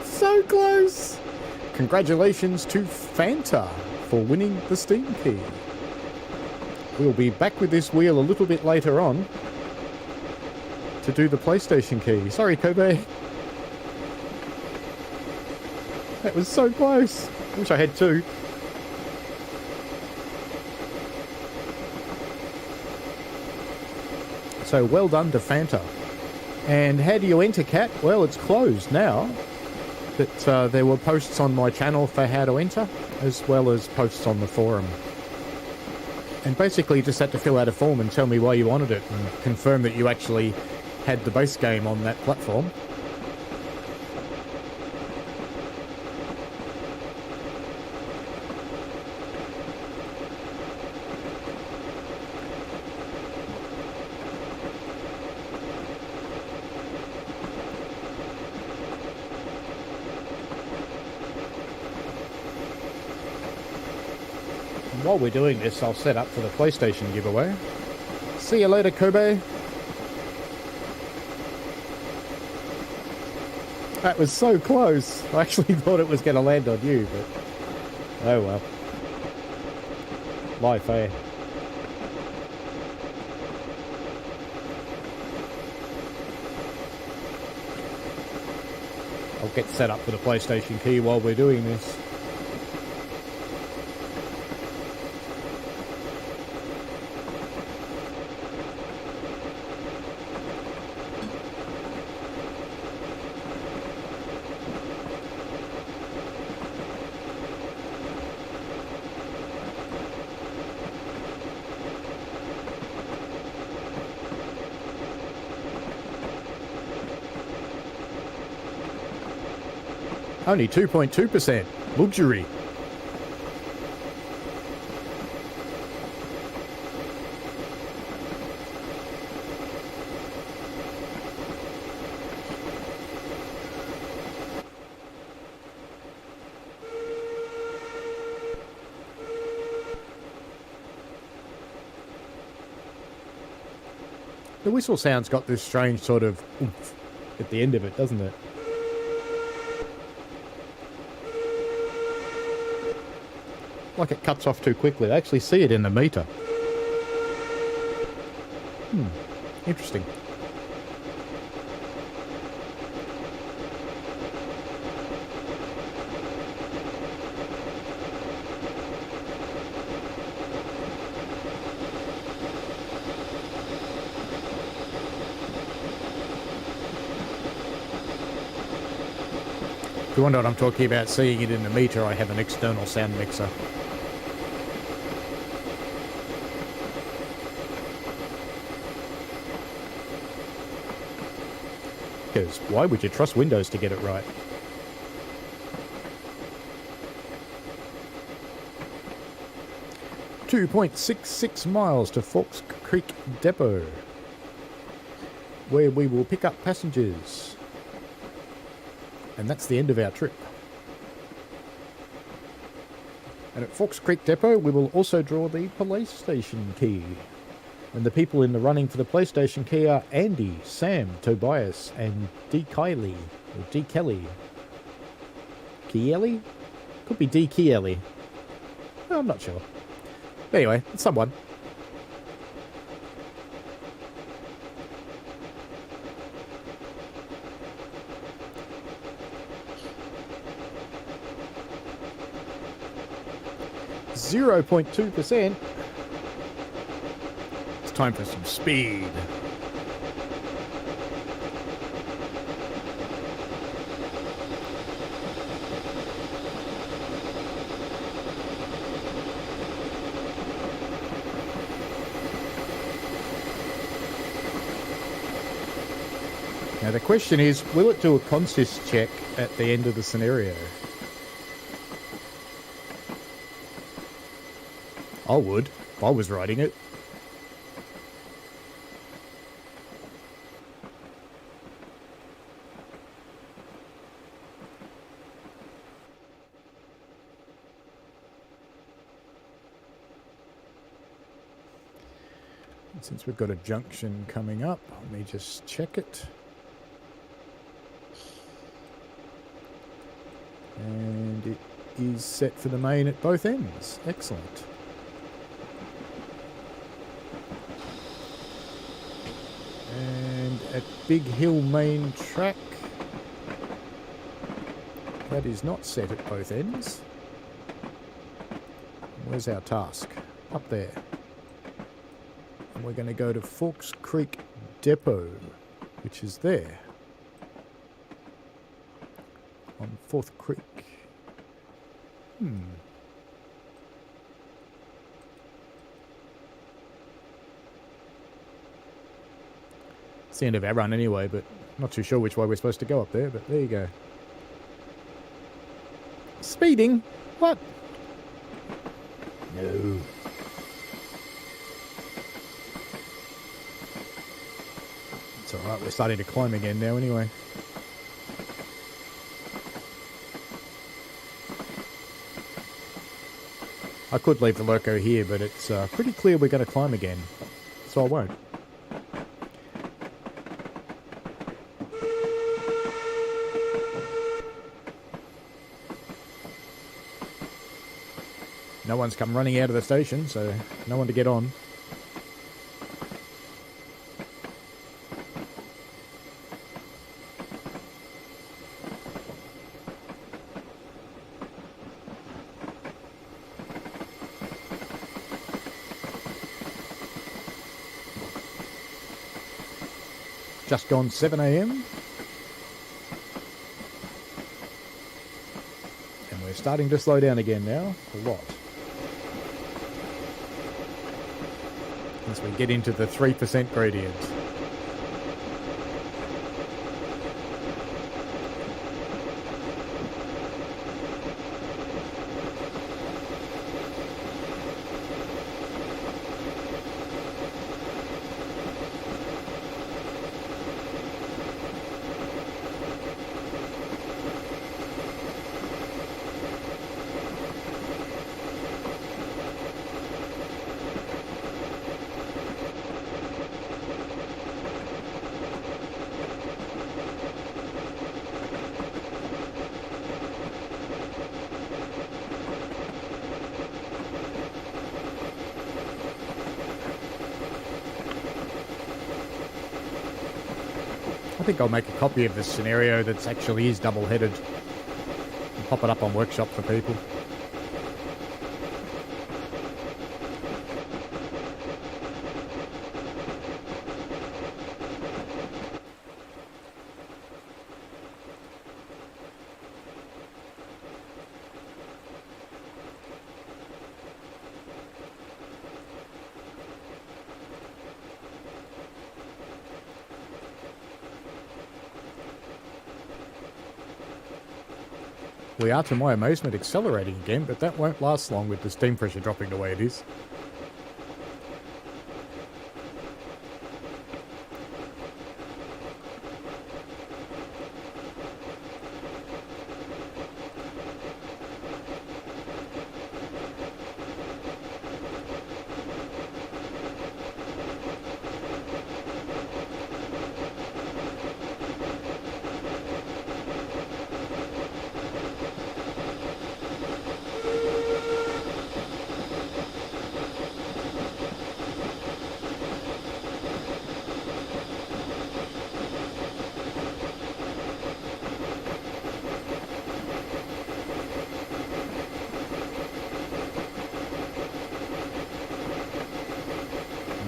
So close. Congratulations to Fanta for winning the Steam key. We'll be back with this wheel a little bit later on to do the PlayStation key. Sorry, Kobe. That was so close. Wish I had 2. So well done to Fanta. And how do you enter, Cat? Well, it's closed now. But there were posts on my channel for how to enter, as well as posts on the forum. And basically you just had to fill out a form and tell me why you wanted it and confirm that you actually had the base game on that platform. While we're doing this, I'll set up for the PlayStation giveaway. See you later, Kobe. That was so close. I actually thought it was going to land on you, but oh well. Life, eh? I'll get set up for the PlayStation key while we're doing this. Only 2.2%. Luxury. The whistle sound's got this strange sort of oomph at the end of it, doesn't it? Like it cuts off too quickly. I actually see it in the meter. Interesting. If you wonder what I'm talking about, seeing it in the meter, I have an external sound mixer. Because why would you trust Windows to get it right? 2.66 miles to Forks Creek Depot, where we will pick up passengers. And that's the end of our trip. And at Forks Creek Depot, we will also draw the police station key. And the people in the running for the police station key are Andy, Sam, Tobias, and D. Kiley, or D. Kelly. Kieli? Could be D. Kieli. Oh, I'm not sure. Anyway, it's someone. .2%. It's time for some speed. Now the question is, will it do a consist check at the end of the scenario? I would, if I was writing it. Since we've got a junction coming up, let me just check it. And it is set for the main at both ends. Excellent. And at Big Hill Main Track, that is not set at both ends. Where's our task? Up there. And we're going to go to Forks Creek Depot, which is there. On 4th Creek. It's the end of our run anyway, but not too sure which way we're supposed to go up there, but there you go. Speeding? What? No. It's alright, we're starting to climb again now anyway. I could leave the loco here, but it's pretty clear we're going to climb again, so I won't. No one's come running out of the station, so no one to get on. Just gone 7 a.m. And we're starting to slow down again now, a lot. As we get into the 3% gradient. I think I'll make a copy of this scenario that actually is double-headed and pop it up on Workshop for people. We are, to my amazement, accelerating again, but that won't last long with the steam pressure dropping the way it is.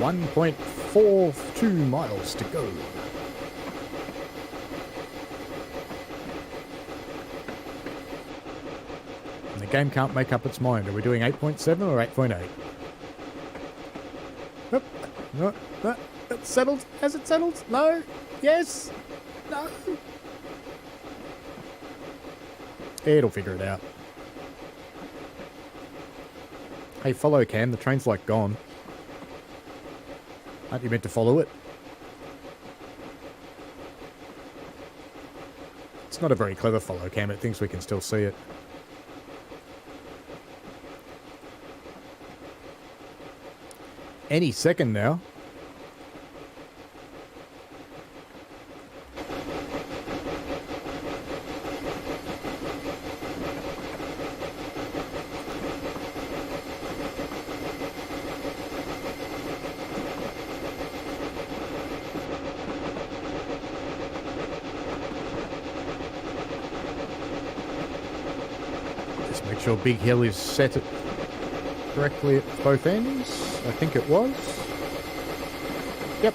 1.42 miles to go. And the game can't make up its mind. Are we doing 8.7 or 8.8? Nope. No, no. It's settled. Has it settled? No. Yes. No. It'll figure it out. Hey, follow Cam. The train's like gone. Aren't you meant to follow it? It's not a very clever follow Cam. It thinks we can still see it. Any second now. Just make sure Big Hill is set it correctly at both ends. I think it was. Yep.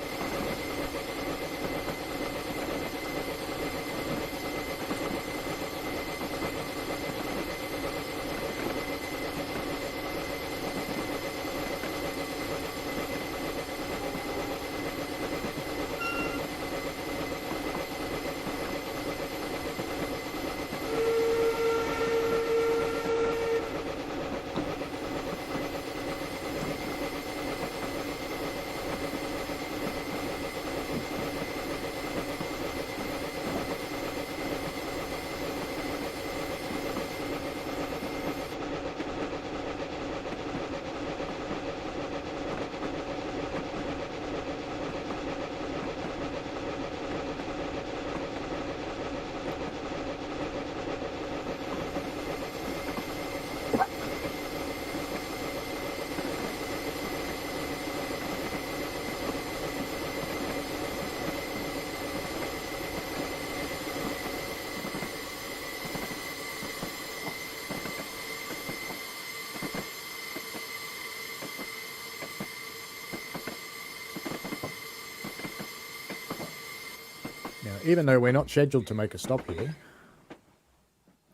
Now, even though we're not scheduled to make a stop here,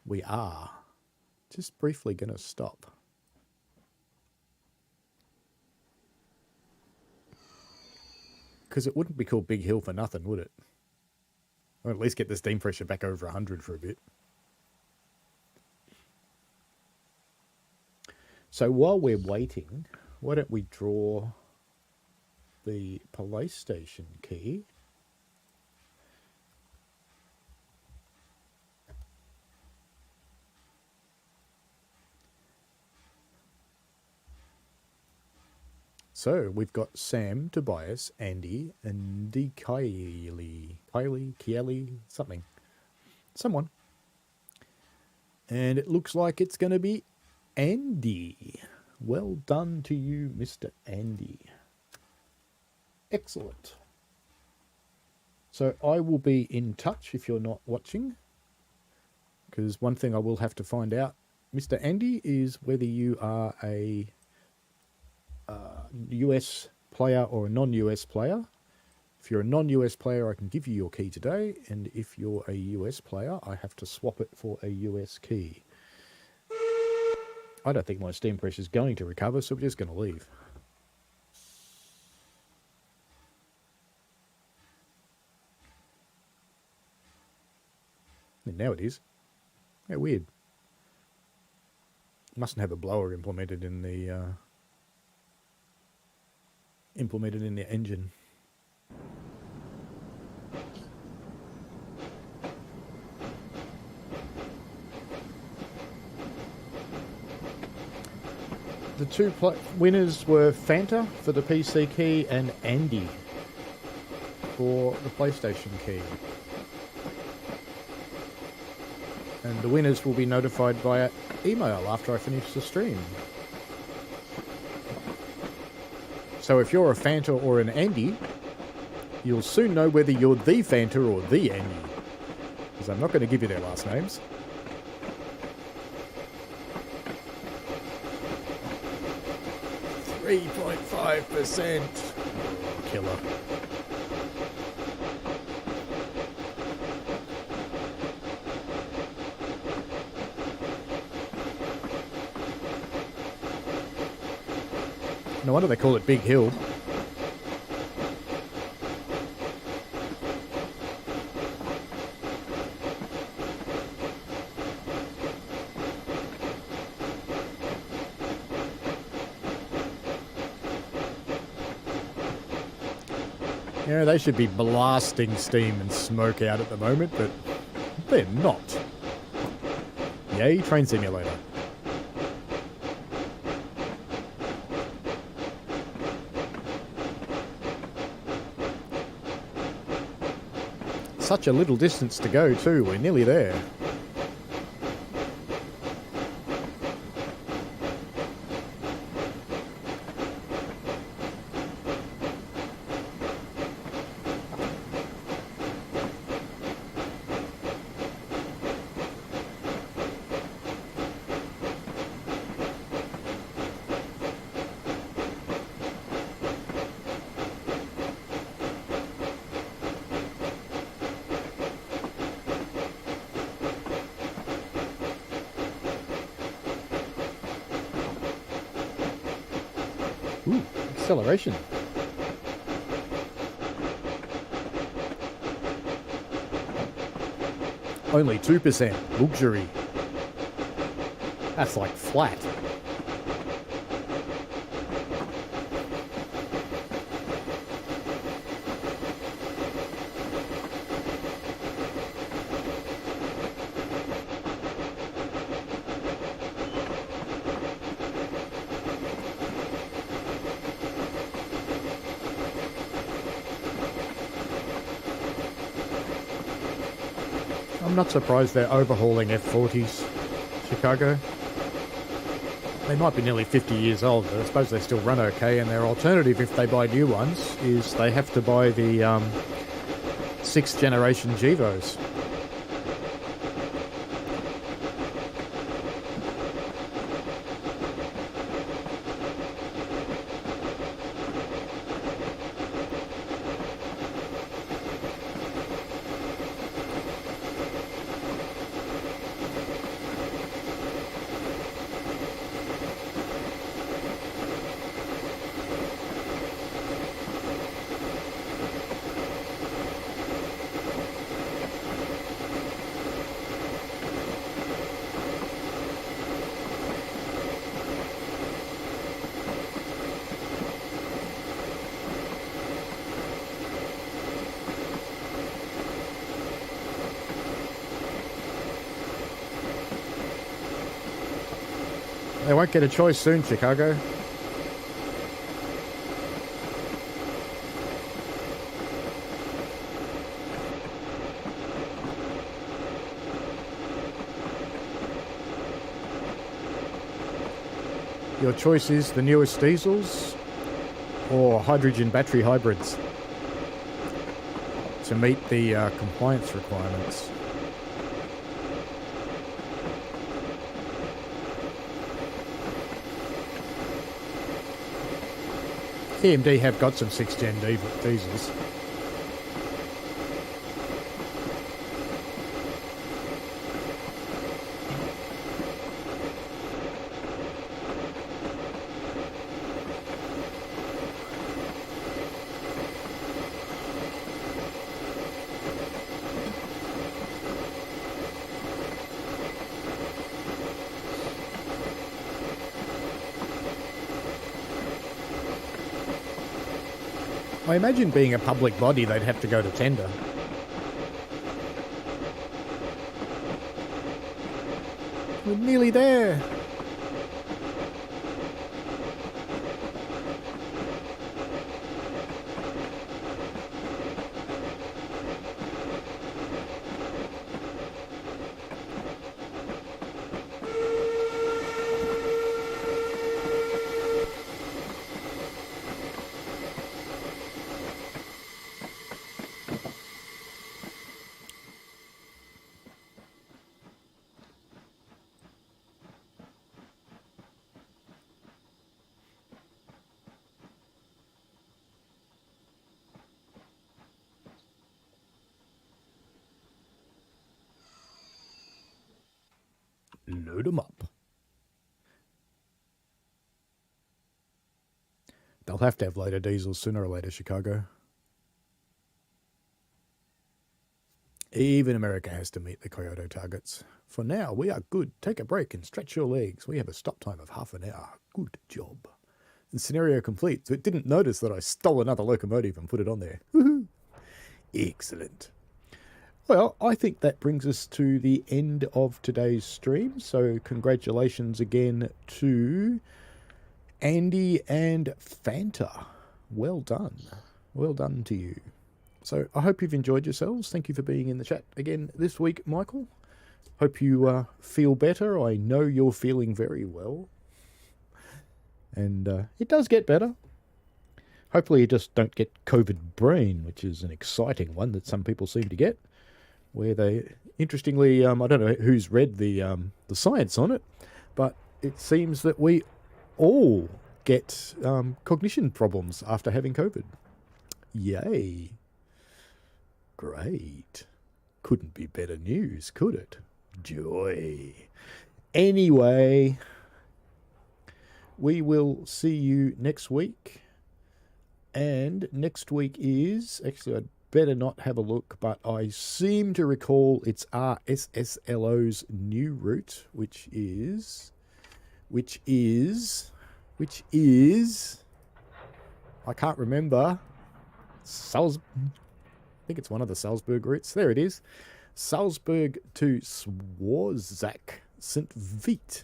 we are just briefly going to stop. Because it wouldn't be called Big Hill for nothing, would it? Or at least get the steam pressure back over 100 for a bit. So while we're waiting, why don't we draw the police station key? So we've got Sam, Tobias, Andy, and Kylie, someone. And it looks like it's going to be Andy. Well done to you, Mr. Andy. Excellent. So I will be in touch if you're not watching. Because one thing I will have to find out, Mr. Andy, is whether you are a US player or a non-US player. If you're a non-US player, I can give you your key today, and if you're a US player, I have to swap it for a US key. I don't think my steam pressure is going to recover, so we're just going to leave. And now it is. How weird. Mustn't have a blower implemented in the engine. The two winners were Fanta for the PC key and Andy for the PlayStation key. And the winners will be notified via email after I finish the stream. So if you're a Fanta or an Andy, you'll soon know whether you're the Fanta or the Andy. Because I'm not going to give you their last names. .5%. Killer. No wonder they call it Big Hill. You know, they should be blasting steam and smoke out at the moment, but they're not. Yay, Train Simulator. Such a little distance to go too, we're nearly there. Ooh, acceleration. Only 2% luxury. That's like flat. I'm not surprised they're overhauling F40s, Chicago. They might be nearly 50 years old, but I suppose they still run okay, and their alternative, if they buy new ones, is they have to buy the 6th generation Gevos. They won't get a choice soon, Chicago. Your choice is the newest diesels or hydrogen battery hybrids to meet the compliance requirements. TMD have got some 6th gen diesels. I imagine being a public body, they'd have to go to tender. We're nearly there. Load 'em up. They'll have to have later diesels sooner or later, Chicago. Even America has to meet the Kyoto targets. For now, we are good. Take a break and stretch your legs. We have a stop time of half an hour. Good job. And scenario complete. So it didn't notice that I stole another locomotive and put it on there. Woohoo! Excellent. Well, I think that brings us to the end of today's stream. So congratulations again to Andy and Fanta. Well done. Well done to you. So I hope you've enjoyed yourselves. Thank you for being in the chat again this week, Michael. Hope you feel better. I know you're feeling very well. And it does get better. Hopefully you just don't get COVID brain, which is an exciting one that some people seem to get. Where they, interestingly, I don't know who's read the science on it, but it seems that we all get cognition problems after having COVID. Yay. Great. Couldn't be better news, could it? Joy. Anyway, we will see you next week. And next week is, actually I'd better not have a look, but I seem to recall it's RSSLO's new route, which is, I can't remember, I think it's one of the Salzburg routes. There it is. Salzburg to Swarzach St. Veit.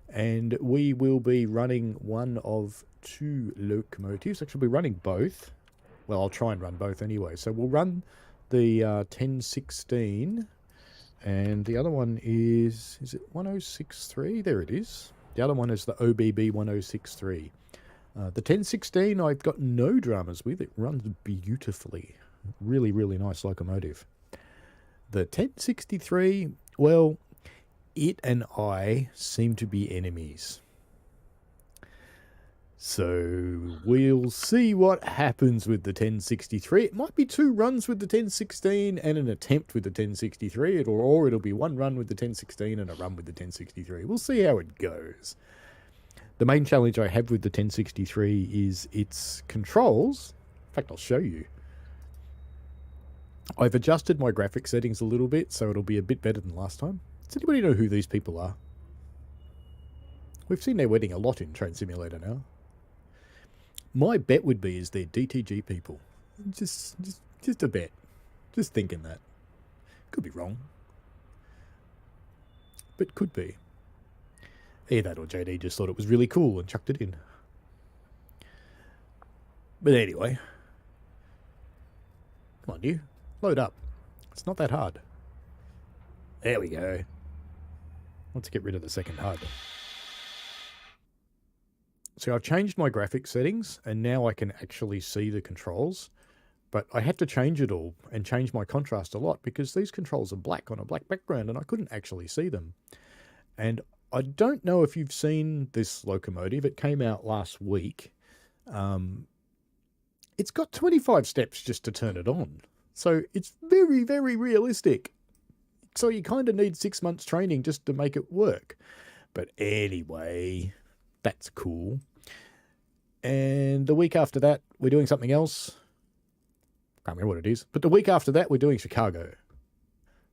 And we will be running one of two locomotives. Actually, we'll be running both. Well, I'll try and run both anyway. So we'll run the 1016. And the other one is it 1063? There it is. The other one is the OBB 1063. The 1016 I've got no dramas with. It runs beautifully. Really, really nice locomotive. The 1063, well, it and I seem to be enemies. So we'll see what happens with the 1063. It might be 2 runs with the 1016 and an attempt with the 1063, or it'll be 1 run with the 1016 and a run with the 1063. We'll see how it goes. The main challenge I have with the 1063 is its controls. In fact, I'll show you. I've adjusted my graphic settings a little bit, so it'll be a bit better than last time. Does anybody know who these people are? We've seen their wedding a lot in Train Simulator now. My bet would be is they're DTG people. Just a bet. Just thinking that. Could be wrong. But could be. Either that or JD just thought it was really cool and chucked it in. But anyway. Come on, you. Load up. It's not that hard. There we go. Let's get rid of the second HUD. So I've changed my graphics settings and now I can actually see the controls. But I had to change it all and change my contrast a lot because these controls are black on a black background and I couldn't actually see them. And I don't know if you've seen this locomotive. It came out last week. It's got 25 steps just to turn it on. So it's very, very realistic. So you kind of need 6 months training just to make it work. But anyway, that's cool. And the week after that, we're doing something else. Can't remember what it is. But the week after that, we're doing Chicago.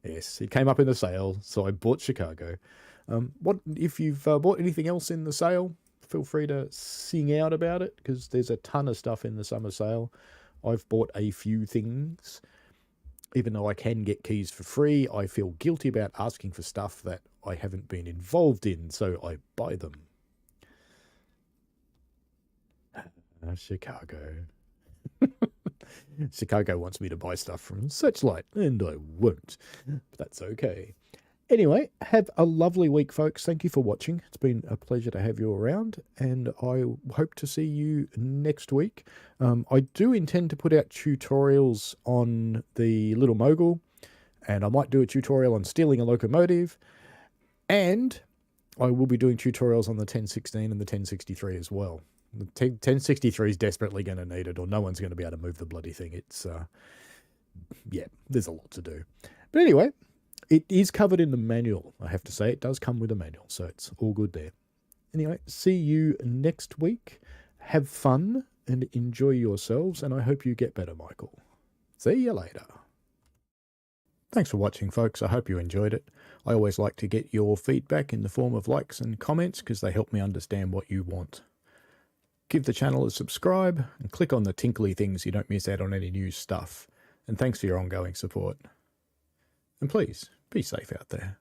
Yes, it came up in the sale, so I bought Chicago. If you've bought anything else in the sale, feel free to sing out about it, because there's a ton of stuff in the summer sale. I've bought a few things. Even though I can get keys for free, I feel guilty about asking for stuff that I haven't been involved in, so I buy them. Chicago. Chicago wants me to buy stuff from Searchlight, and I won't. But that's okay. Anyway, have a lovely week, folks. Thank you for watching. It's been a pleasure to have you around, and I hope to see you next week. I do intend to put out tutorials on the Little Mogul, and I might do a tutorial on stealing a locomotive, and I will be doing tutorials on the 1016 and the 1063 as well. The 1063 is desperately going to need it, or no one's going to be able to move the bloody thing. It's, yeah, there's a lot to do. But anyway, It is covered in the manual, I have to say. It does come with a manual, so it's all good there. Anyway, see you next week. Have fun and enjoy yourselves, and I hope you get better, Michael. See you later. Thanks for watching, folks. I hope you enjoyed it. I always like to get your feedback in the form of likes and comments because they help me understand what you want. Give the channel a subscribe and click on the tinkly things so you don't miss out on any new stuff. And thanks for your ongoing support. And please, be safe out there.